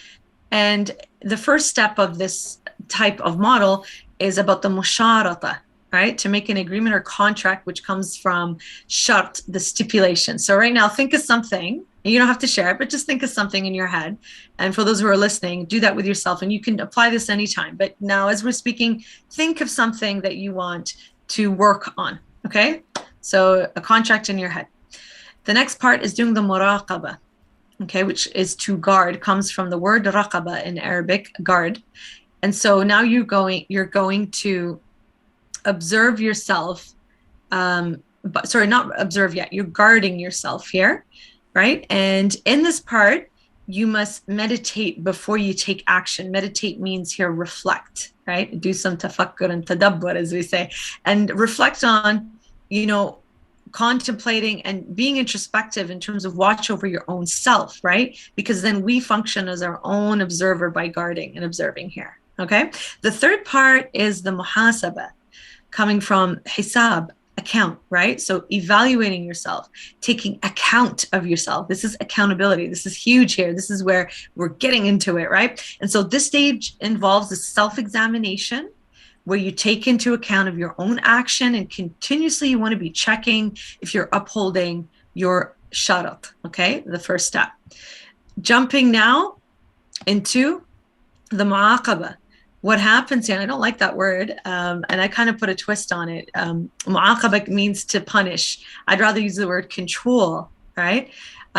S2: And the first step of this type of model is about the musharata, right? To make an agreement or contract, which comes from shart, the stipulation. So right now, think of something. You don't have to share it, but just think of something in your head. And for those who are listening, do that with yourself. And you can apply this anytime. But now, as we're speaking, think of something that you want to work on, okay? So a contract in your head. The next part is doing the muraqaba, okay, which is to guard, comes from the word raqaba in Arabic, guard. And so now you're going to observe yourself, but sorry, not observe yet. You're guarding yourself here, right? And in this part, you must meditate before you take action. Meditate means here reflect, right? Do some tafakkur and tadabbur, as we say, and reflect on, contemplating and being introspective in terms of watch over your own self, right? Because then we function as our own observer by guarding and observing here, okay? The third part is the muhasaba, coming from hisab, account, right? So evaluating yourself, taking account of yourself. This is accountability. This is huge here. This is where we're getting into it, right? And so this stage involves the self-examination, where you take into account of your own action, and continuously you want to be checking if you're upholding your sharat, okay? The first step. Jumping now into the mu'aqaba. What happens here, I don't like that word, and I kind of put a twist on it. Mu'aqaba means to punish. I'd rather use the word control, right?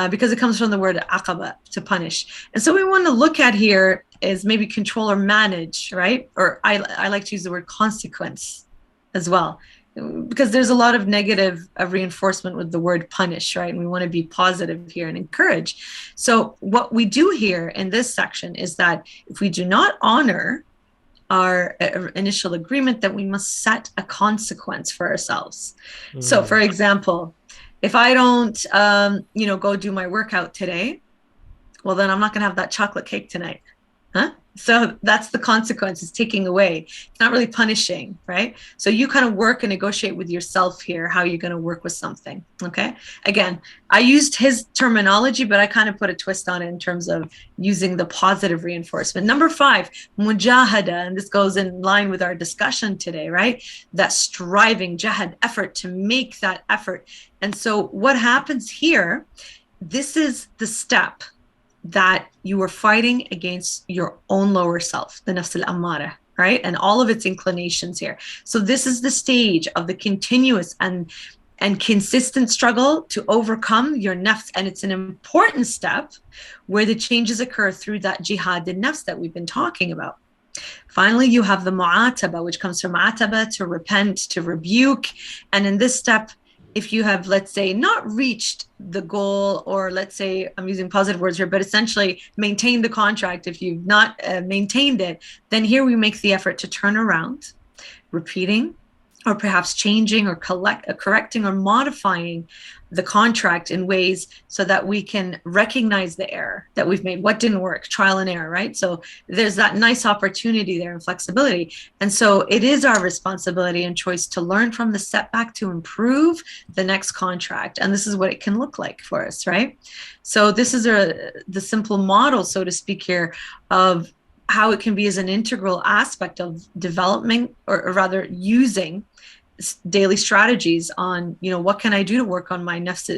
S2: Because it comes from the word aqaba, to punish. And so we want to look at here is maybe control or manage, right? Or I like to use the word consequence as well, because there's a lot of negative reinforcement with the word punish, right? And we want to be positive here and encourage. So what we do here in this section is that if we do not honor our initial agreement, that we must set a consequence for ourselves. So for example, if I don't, go do my workout today, well, then I'm not going to have that chocolate cake tonight. Huh? So that's the consequence, is taking away. It's not really punishing, right? So you kind of work and negotiate with yourself here, how you're going to work with something, okay? Again, I used his terminology, but I kind of put a twist on it in terms of using the positive reinforcement. Number 5, mujahada, and this goes in line with our discussion today, right? That striving, jihad, effort, to make that effort. And so what happens here, this is the step that you are fighting against your own lower self, the nafs al-ammara, right? And all of its inclinations here. So this is the stage of the continuous and consistent struggle to overcome your nafs. And it's an important step where the changes occur through that Jihad-an-nafs that we've been talking about. Finally, you have the mu'ataba, which comes from ataba, to repent, to rebuke. And in this step, if you have, let's say, not reached the goal, or let's say, I'm using positive words here, but essentially maintain the contract, if you've not maintained it, then here we make the effort to turn around, repeating, or perhaps changing or correcting or modifying the contract in ways so that we can recognize the error that we've made, what didn't work, trial and error, right? So there's that nice opportunity there and flexibility. And so it is our responsibility and choice to learn from the setback to improve the next contract. And this is what it can look like for us, right? So this is the simple model, so to speak, here of how it can be as an integral aspect of development, or rather using daily strategies on, what can I do to work on my nafs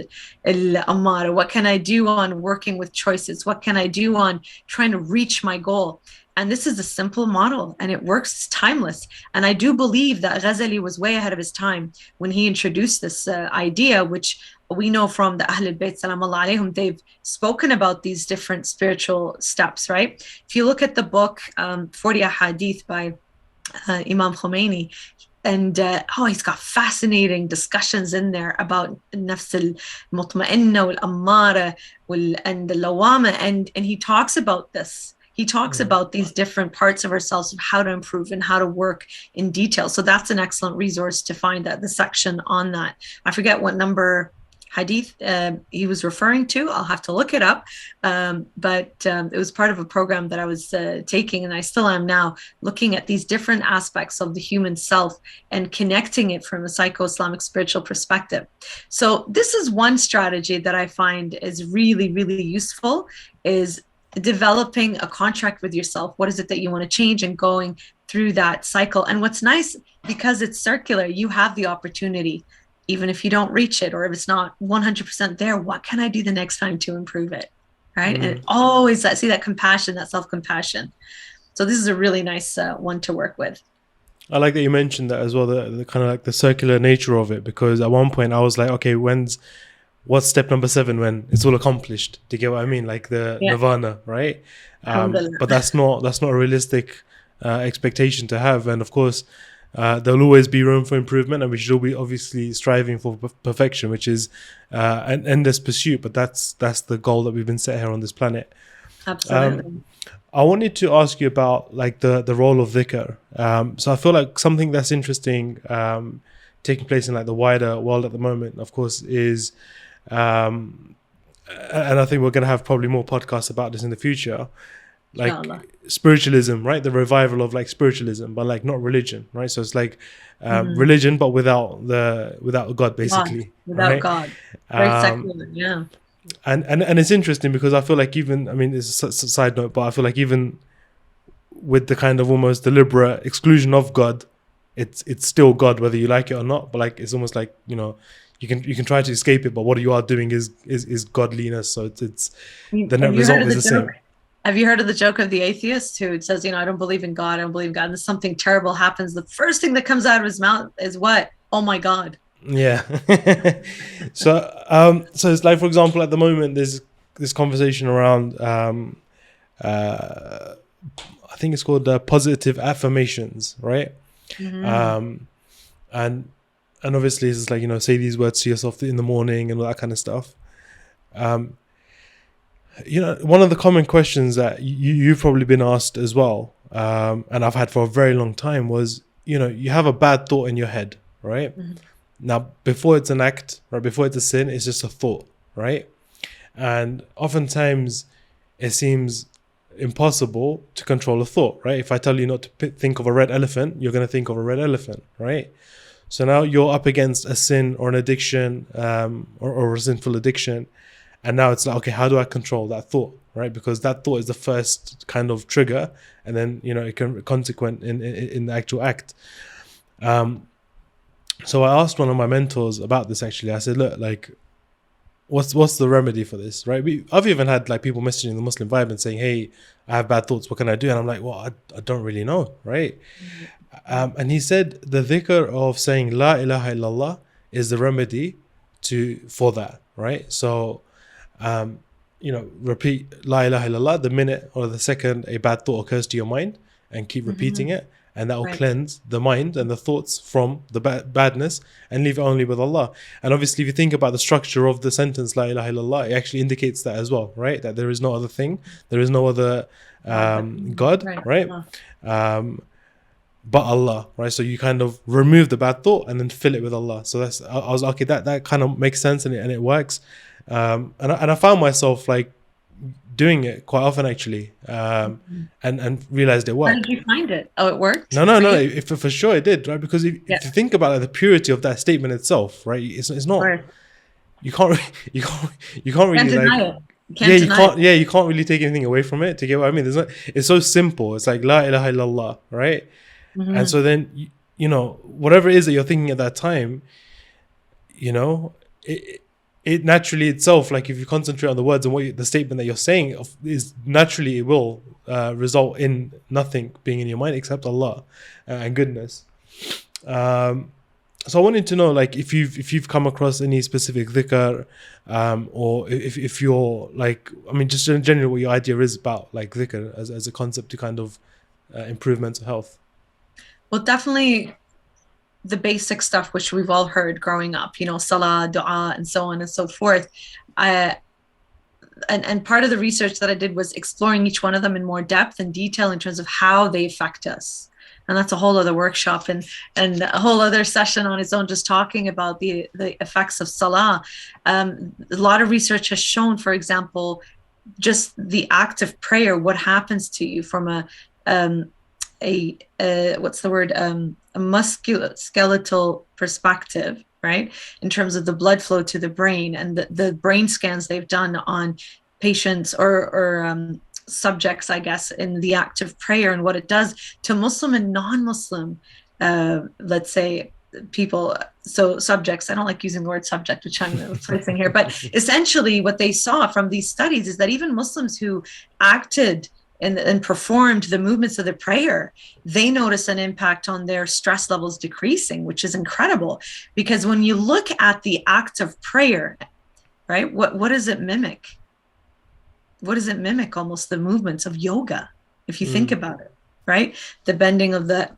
S2: al-ammara? What can I do on working with choices? What can I do on trying to reach my goal? And this is a simple model, and it works. It's timeless. And I do believe that Ghazali was way ahead of his time when he introduced this idea, which we know from the Ahl al-Bayt, salam Allah alayhim, they've spoken about these different spiritual steps, right? If you look at the book, 40 Ahadith by Imam Khomeini, and he's got fascinating discussions in there about nafs al-mutma'inna wal-ammara and the lawama, and he talks about this. He talks about these different parts of ourselves, of how to improve and how to work in detail. So that's an excellent resource to find the section on that. I forget what number hadith he was referring to. I'll have to look it up. But it was part of a program that I was taking, and I still am now, looking at these different aspects of the human self and connecting it from a psycho-Islamic spiritual perspective. So this is one strategy that I find is really, really useful, is developing a contract with yourself. What is it that you want to change, and going through that cycle. And what's nice, because it's circular, you have the opportunity, even if you don't reach it, or if it's not 100% there, what can I do the next time to improve it? Right. And it always, I see that compassion, that self-compassion. So this is a really nice one to work with.
S1: I like that you mentioned that as well, the kind of like the circular nature of it, because at one point I was like, okay, what's step number 7 when it's all accomplished? Do you get what I mean? Like the nirvana, right? But that's not a realistic expectation to have. And of course, there'll always be room for improvement, and we should all be obviously striving for perfection, which is an endless pursuit. But that's the goal that we've been set here on this planet.
S2: Absolutely.
S1: I wanted to ask you about like the role of dhikr. So I feel like something that's interesting taking place in like the wider world at the moment, of course, is and I think we're going to have probably more podcasts about this in the future, like spiritualism, right? The revival of like spiritualism, but like not religion, right? So it's like religion, but without God, basically.
S2: Without
S1: right?
S2: God. Very secular, yeah.
S1: And it's interesting because I feel like even, I mean, it's a side note, but I feel like even with the kind of almost deliberate exclusion of God, it's still God, whether you like it or not. But like, it's almost like, you know, you can try to escape it, but what you are doing is godliness. So it's the net result is the same.
S2: Have you heard of the joke of the atheist who says, you know, I don't believe in God, I don't believe in God, and then something terrible happens. The first thing that comes out of his mouth is what? Oh my God.
S1: Yeah. So it's like, for example, at the moment, there's this conversation around, I think it's called positive affirmations, right? And obviously it's like, you know, say these words to yourself in the morning and all that kind of stuff. You know, one of the common questions that you've probably been asked as well, and I've had for a very long time, was, you know, you have a bad thought in your head, right? Now, before it's an act, right, before it's a sin, it's just a thought, right? And oftentimes it seems impossible to control a thought, right? If I tell you not to think of a red elephant, you're going to think of a red elephant, right? So now you're up against a sin or an addiction, or a sinful addiction. And now it's like, okay, how do I control that thought, right? Because that thought is the first kind of trigger, and then, you know, it can be consequent in the actual act. So I asked one of my mentors about this, actually. I said, look, like, what's the remedy for this, right? I've even had like people messaging the Muslim Vibe and saying, hey, I have bad thoughts, what can I do? And I'm like, well, I don't really know, right? And he said the dhikr of saying La ilaha illallah is the remedy for that, right? So, you know, repeat La ilaha illallah the minute or the second a bad thought occurs to your mind, and keep repeating it. And that will cleanse the mind and the thoughts from the badness, and leave it only with Allah. And obviously, if you think about the structure of the sentence La ilaha illallah, it actually indicates that as well, right? That there is no other thing, there is no other God, right? But Allah, right? So you kind of remove the bad thought and then fill it with Allah. So I was okay, that kind of makes sense, and it works. And I found myself like doing it quite often, actually, and realized it worked.
S2: How did you find it? Oh, it worked?
S1: No, for sure it did, right? Because if you think about it, the purity of that statement itself, right? It's not. Right. You can't really
S2: deny
S1: like.
S2: it.
S1: You can't really take anything away from it. To get what I mean? It's so simple. It's like La ilaha illallah, right? And so then you know, whatever it is that you're thinking at that time, you know, it naturally itself, like if you concentrate on the words and the statement that you're saying is naturally, it will result in nothing being in your mind except Allah and goodness. So I wanted to know, like, if you've come across any specific dhikr, or if you're like, I mean, just in general, what your idea is about like dhikr as a concept to kind of improve mental health.
S2: Well, definitely the basic stuff which we've all heard growing up, you know, salah, dua, and so on and so forth. And part of the research that I did was exploring each one of them in more depth and detail in terms of how they affect us. And that's a whole other workshop and a whole other session on its own, just talking about the effects of salah. A lot of research has shown, for example, just the act of prayer, what happens to you from a what's the word, a musculoskeletal perspective, right? In terms of the blood flow to the brain, and the brain scans they've done on patients or subjects, I guess, in the act of prayer, and what it does to Muslim and non-Muslim, let's say, people. So subjects, I don't like using the word subject, which I'm replacing here, but essentially what they saw from these studies is that even Muslims who acted and performed the movements of the prayer, they notice an impact on their stress levels decreasing, which is incredible. Because when you look at the act of prayer, right, what does it mimic? What does it mimic? Almost the movements of yoga, if you think about it, right? The bending of the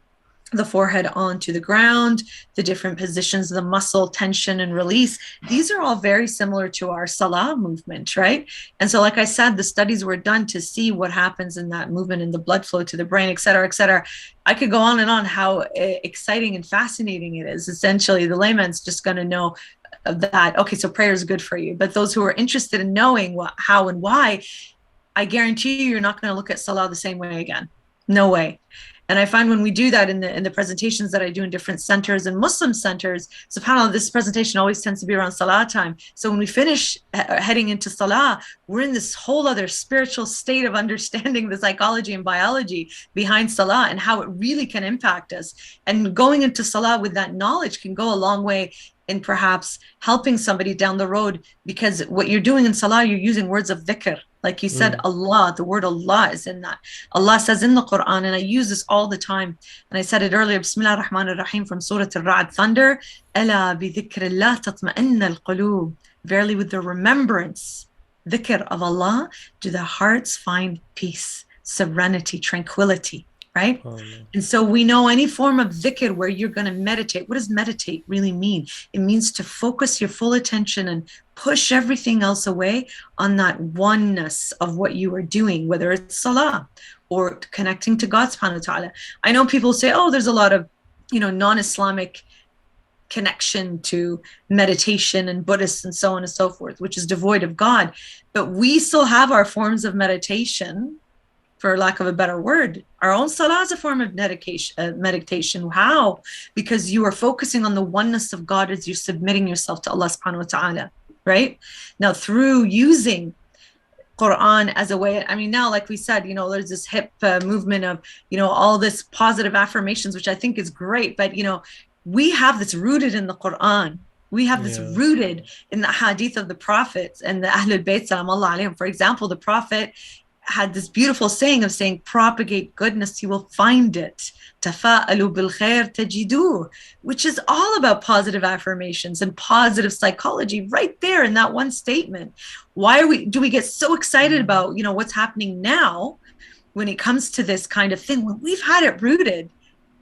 S2: forehead onto the ground, the different positions, the muscle tension and release. These are all very similar to our salah movement, right? And so, like I said, the studies were done to see what happens in that movement and the blood flow to the brain, et cetera, et cetera. I could go on and on how exciting and fascinating it is. Essentially, the layman's just going to know that, okay, so prayer is good for you. But those who are interested in knowing what, how and why, I guarantee you're not going to look at salah the same way again. No way. And I find when we do that in the presentations that I do in different centers and Muslim centers, subhanAllah, this presentation always tends to be around salah time. So when we finish heading into salah, we're in this whole other spiritual state of understanding the psychology and biology behind salah and how it really can impact us. And going into salah with that knowledge can go a long way in perhaps helping somebody down the road, because what you're doing in salah, you're using words of dhikr. Like you said, Allah, the word Allah is in that. Allah says in the Quran, and I use this all the time, and I said it earlier, Bismillah ar-Rahman ar-Rahim from Surah Al-Ra'd, thunder, Ala bi dhikrillah tatma'inna al-qulub. Verily with the remembrance, dhikr of Allah, do the hearts find peace, serenity, tranquility. Right? Oh, and so we know any form of dhikr where you're going to meditate. What does meditate really mean? It means to focus your full attention and push everything else away on that oneness of what you are doing, whether it's salah or connecting to God subhanahu wa ta'ala. I know people say, oh, there's a lot of, non-Islamic connection to meditation and Buddhists and so on and so forth, which is devoid of God. But we still have our forms of meditation, for lack of a better word. Our own salah is a form of meditation. How? Because you are focusing on the oneness of God as you're submitting yourself to Allah subhanahu wa ta'ala, right? Now, through using Quran as a way, now, like we said, there's this hip movement of, all this positive affirmations, which I think is great. But, we have this rooted in the Quran. We have this rooted in the hadith of the prophets and the Ahlul Bayt, salamallahu alayhim. For example, the Prophet had this beautiful saying of saying, propagate goodness, you will find it. Tafa'alu bil khair tajiduh, which is all about positive affirmations and positive psychology right there in that one statement. Why do we get so excited about, what's happening now when it comes to this kind of thing, when we've had it rooted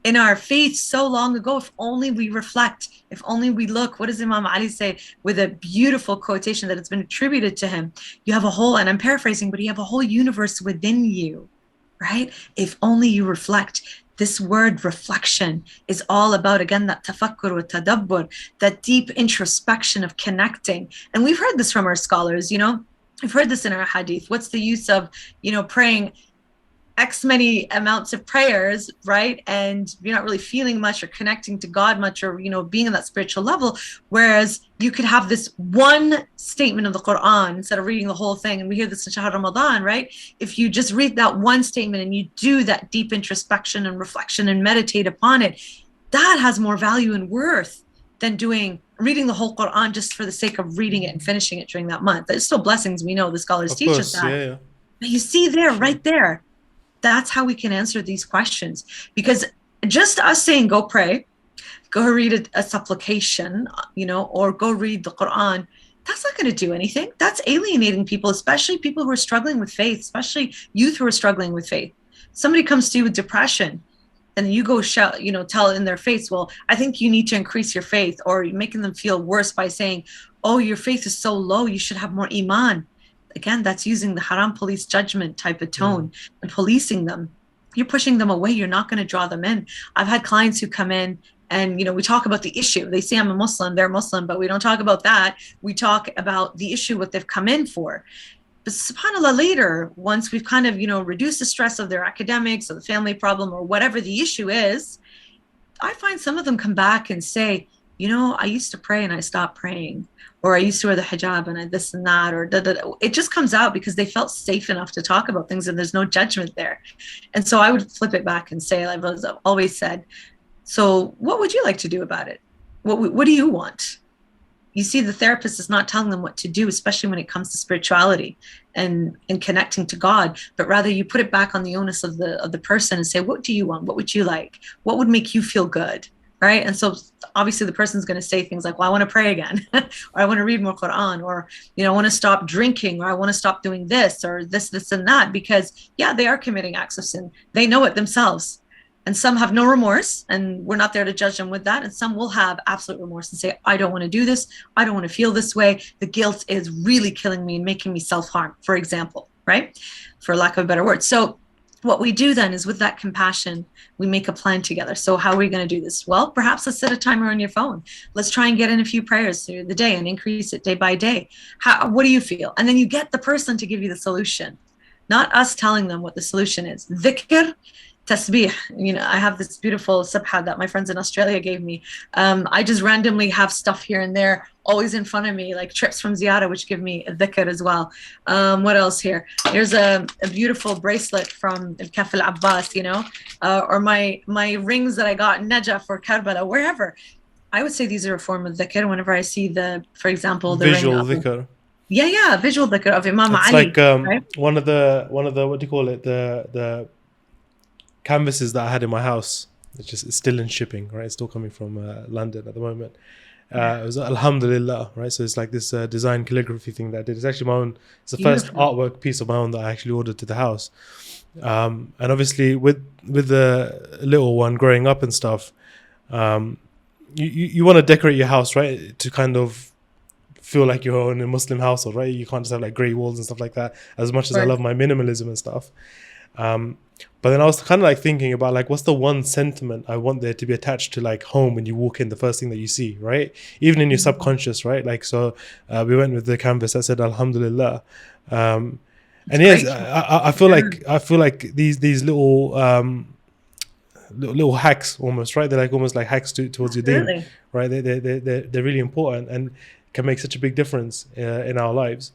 S2: in our faith so long ago? If only we reflect, if only we look. What does Imam Ali say with a beautiful quotation that it's been attributed to him? You have a whole, and I'm paraphrasing, but you have a whole universe within you, right? If only you reflect. This word reflection is all about, again, that tafakkur wa tadabbur, that deep introspection of connecting. And we've heard this from our scholars, we've heard this in our hadith. What's the use of, praying X many amounts of prayers, right? And you're not really feeling much or connecting to God much, or, being on that spiritual level. Whereas you could have this one statement of the Quran instead of reading the whole thing. And we hear this in Shahr Ramadan, right? If you just read that one statement and you do that deep introspection and reflection and meditate upon it, that has more value and worth than reading the whole Quran just for the sake of reading it and finishing it during that month. There's still blessings. We know the scholars teach us that. Yeah. But you see there, right there, that's how we can answer these questions. Because just us saying, go pray, go read a supplication, or go read the Quran, that's not going to do anything. That's alienating people, especially people who are struggling with faith, especially youth who are struggling with faith. Somebody comes to you with depression and you go shout, tell in their face, well, I think you need to increase your faith, or you're making them feel worse by saying, oh, your faith is so low, you should have more iman. Again, that's using the haram police judgment type of tone and policing them. you're pushing them away. You're not going to draw them in. I've had clients who come in and, we talk about the issue. They say I'm a Muslim, they're Muslim, but we don't talk about that. We talk about the issue, what they've come in for. But subhanAllah, later, once we've kind of, reduced the stress of their academics or the family problem or whatever the issue is, I find some of them come back and say, I used to pray and I stopped praying, or I used to wear the hijab and I this and that, or da, da, da. It just comes out because they felt safe enough to talk about things and there's no judgment there. And so I would flip it back and say, I've always said, so what would you like to do about it? What do you want? You see, the therapist is not telling them what to do, especially when it comes to spirituality and connecting to God, but rather you put it back on the onus of the person and say, what do you want? What would you like? What would make you feel good? Right. And so obviously the person's going to say things like, well, I want to pray again, or I want to read more Quran, or, I want to stop drinking, or I want to stop doing this, or this, and that, because they are committing acts of sin. They know it themselves. And some have no remorse, and we're not there to judge them with that. And some will have absolute remorse and say, I don't want to do this. I don't want to feel this way. The guilt is really killing me and making me self-harm, for example, right? For lack of a better word. So what we do then is, with that compassion, we make a plan together. So how are we going to do this? Well, perhaps let's set a timer on your phone. Let's try and get in a few prayers through the day and increase it day by day. What do you feel? And then you get the person to give you the solution, not us telling them what the solution is. Dhikr, tasbih. I have this beautiful sabha that my friends in Australia gave me. I just randomly have stuff here and there always in front of me, like trips from ziyarah, which give me a dhikr as well. What else here? Here's a beautiful bracelet from Kaf al-Abbas, or my rings that I got in Najaf or Karbala, wherever. I would say these are a form of dhikr whenever I see for example, the
S1: visual
S2: ring
S1: dhikr.
S2: Visual dhikr of Imam
S1: it's
S2: Ali.
S1: Like
S2: right?
S1: one of the what do you call it? The canvases that I had in my house. It's still in shipping, right? It's still coming from London at the moment. It was Alhamdulillah, right? So it's like this design calligraphy thing that I did. It's actually my own. It's the first artwork piece of my own that I actually ordered to the house. And obviously with the little one growing up and stuff, you want to decorate your house, right? To kind of feel like you're in a Muslim household, right? You can't just have like grey walls and stuff like that. As much as I love my minimalism and stuff. But then I was kind of like thinking about like, what's the one sentiment I want there to be attached to like home when you walk in, the first thing that you see, right? Even in your subconscious, right? Like, so we went with the canvas that said Alhamdulillah. And yes, I feel like these little hacks almost, right? They're like almost like hacks towards your deen, right? They're really important and can make such a big difference in our lives.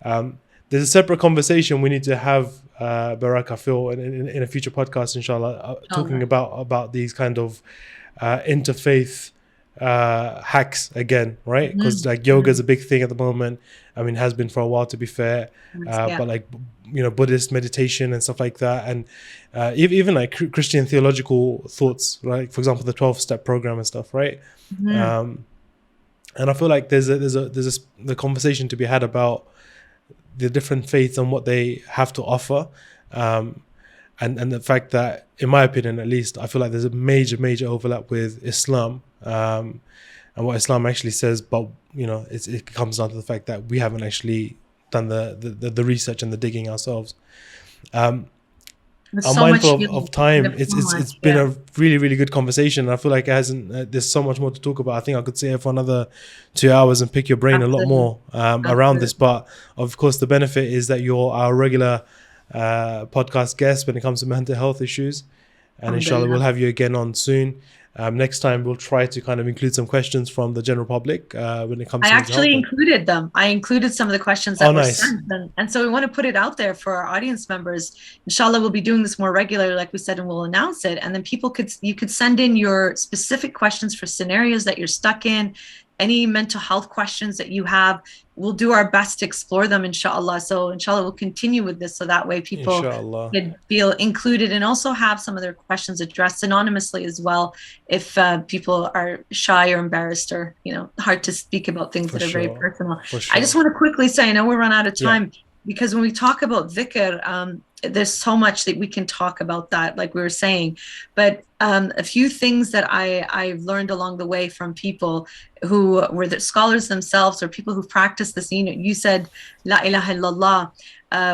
S1: There's a separate conversation we need to have, Berak, I feel, in a future podcast, inshallah, talking about these kind of interfaith hacks again, right? Because like yoga is a big thing at the moment. I mean, has been for a while, to be fair. But like, Buddhist meditation and stuff like that, and even like Christian theological thoughts, right? For example, the 12-step program and stuff, right? And I feel like there's the conversation to be had about the different faiths and what they have to offer, and the fact that, in my opinion at least, I feel like there's a major overlap with Islam, and what Islam actually says, but it comes down to the fact that we haven't actually done the research and the digging ourselves. I'm mindful of time. It's been a really good conversation. I feel like it hasn't. There's so much more to talk about. I think I could sit here for another 2 hours and pick your brain a lot more around this. But of course, the benefit is that you're our regular podcast guest when it comes to mental health issues, and inshallah we'll have you again on soon. Next time we'll try to kind of include some questions from the general public when it comes to mental health.
S2: Included them. I included some of the questions that were sent. And so we want to put it out there for our audience members. Inshallah, we'll be doing this more regularly, like we said, and we'll announce it. And then you could send in your specific questions for scenarios that you're stuck in, any mental health questions that you have. We'll do our best to explore them, inshallah. So inshallah, we'll continue with this, so that way people could feel included and also have some of their questions addressed anonymously as well, if people are shy or embarrassed or hard to speak about things that are very personal. I just want to quickly say, I know we're run out of time, because when we talk about dhikr, there's so much that we can talk about that, like we were saying, but a few things that I've learned along the way from people who were the scholars themselves or people who practice this. You said La ilaha illallah.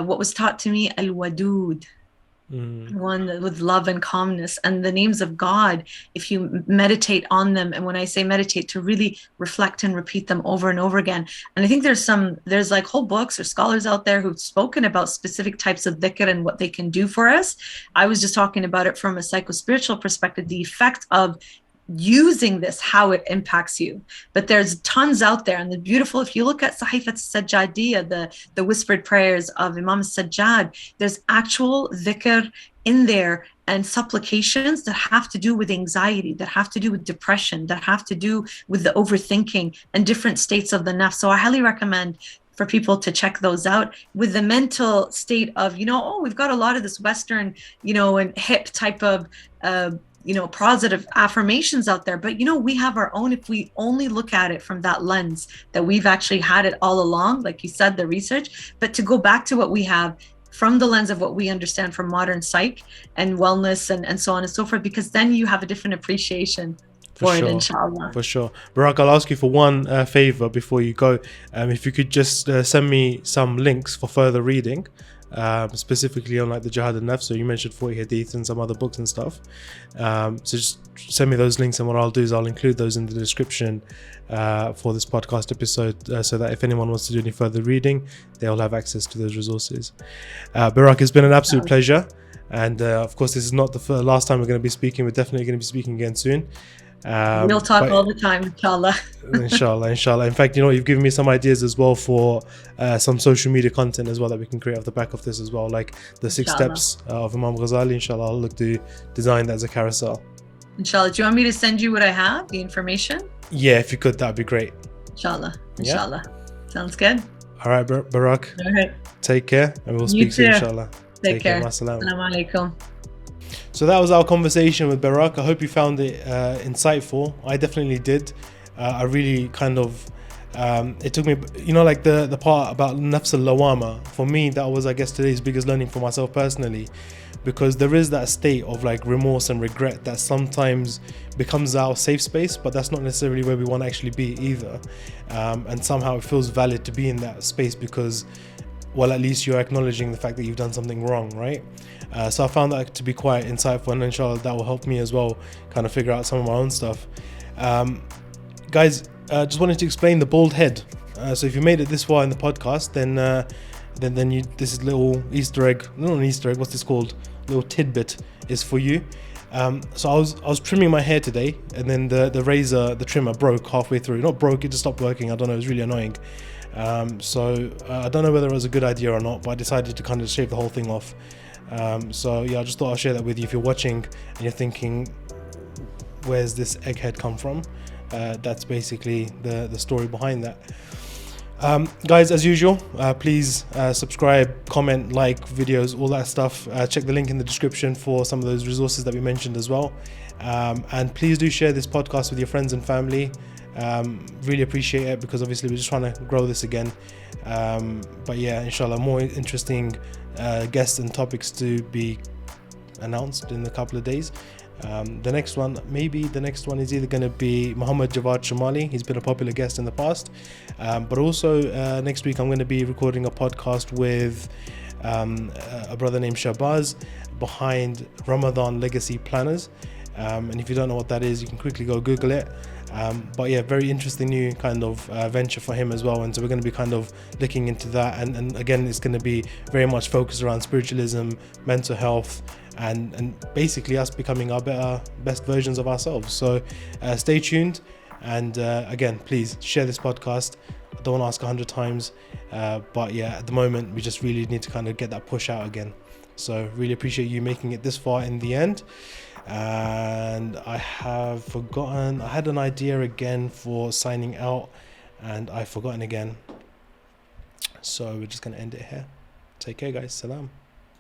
S2: What was taught to me, al-wadud. one with love and calmness. And the names of God, if you meditate on them, and when I say meditate, to really reflect and repeat them over and over again. And I think there's like whole books or scholars out there who've spoken about specific types of dhikr and what they can do for us. I was just talking about it from a psycho-spiritual perspective, the effect of using this, how it impacts you. But there's tons out there, and the beautiful, if you look at Sahifat Sajjadiyya, the whispered prayers of Imam Sajjad, there's actual dhikr in there and supplications that have to do with anxiety, that have to do with depression, that have to do with the overthinking and different states of the nafs. So I highly recommend for people to check those out with the mental state of, oh, we've got a lot of this Western, and hip type of positive affirmations out there, but we have our own. If we only look at it from that lens, that we've actually had it all along, like you said, the research, but to go back to what we have from the lens of what we understand from modern psych and wellness and so on and so forth, because then you have a different appreciation for it, inshallah.
S1: For sure. Berak, I'll ask you for one favor before you go. If you could just send me some links for further reading, specifically on like the Jihad-an-nafs. So you mentioned 40 hadith and some other books and stuff. So just send me those links, and what I'll do is I'll include those in the description for this podcast episode, so that if anyone wants to do any further reading, they'll have access to those resources. Berak, it's been an absolute pleasure, and of course this is not the last time we're going to be speaking. We're definitely going to be speaking again soon.
S2: We'll talk all the time, inshallah.
S1: inshallah. In fact, you've given me some ideas as well for some social media content as well that we can create off the back of this as well, like the 6 steps of Imam Ghazali. Inshallah, I'll look to design that as a carousel.
S2: Inshallah. Do you want me to send you what I have, the information?
S1: Yeah, if you could, that'd be great.
S2: Inshallah. Sounds good.
S1: All right, Berak.
S2: All right.
S1: Take care, and we'll speak soon, inshallah.
S2: Take care.
S1: Assalamu
S2: alaikum.
S1: So that was our conversation with Berak. I hope you found it insightful. I definitely did. I really kind of, it took me, like the part about nafs al-lawama. For me, that was, I guess, today's biggest learning for myself personally, because there is that state of like remorse and regret that sometimes becomes our safe space, but that's not necessarily where we want to actually be either. And somehow it feels valid to be in that space because, well, at least you're acknowledging the fact that you've done something wrong, right? So I found that to be quite insightful, and inshallah that will help me as well kind of figure out some of my own stuff. Guys, just wanted to explain the bald head. So if you made it this far in the podcast, then you, this is little Easter egg, not an Easter egg, what's this called? Little tidbit is for you. So I was trimming my hair today, and then the razor, the trimmer broke halfway through. Not broke, it just stopped working. I don't know, it was really annoying. So I don't know whether it was a good idea or not, but I decided to kind of shave the whole thing off. So yeah, I just thought I'll share that with you. If you're watching and you're thinking, where's this egghead come from? That's basically the story behind that. Guys, as usual, please subscribe, comment, like videos, all that stuff. Check the link in the description for some of those resources that we mentioned as well. And please do share this podcast with your friends and family. Really appreciate it, because obviously we're just trying to grow this again. But yeah, inshallah, more interesting guests and topics to be announced in a couple of days. The next one is either going to be Muhammad Javad Shamali. He's been a popular guest in the past, but also next week I'm going to be recording a podcast with a brother named Shabazz behind Ramadan Legacy Planners, and if you don't know what that is, you can quickly go Google it. But yeah, very interesting new kind of venture for him as well, and so we're going to be kind of looking into that, and again it's going to be very much focused around spiritualism, mental health, and basically us becoming our best versions of ourselves. So stay tuned, and again, please share this podcast. I don't want to ask 100 times, but yeah, at the moment we just really need to kind of get that push out again. So really appreciate you making it this far in the end. And I have forgotten, I had an idea again for signing out, and I've forgotten again. So we're just going to end it here. Take care, guys. Salam.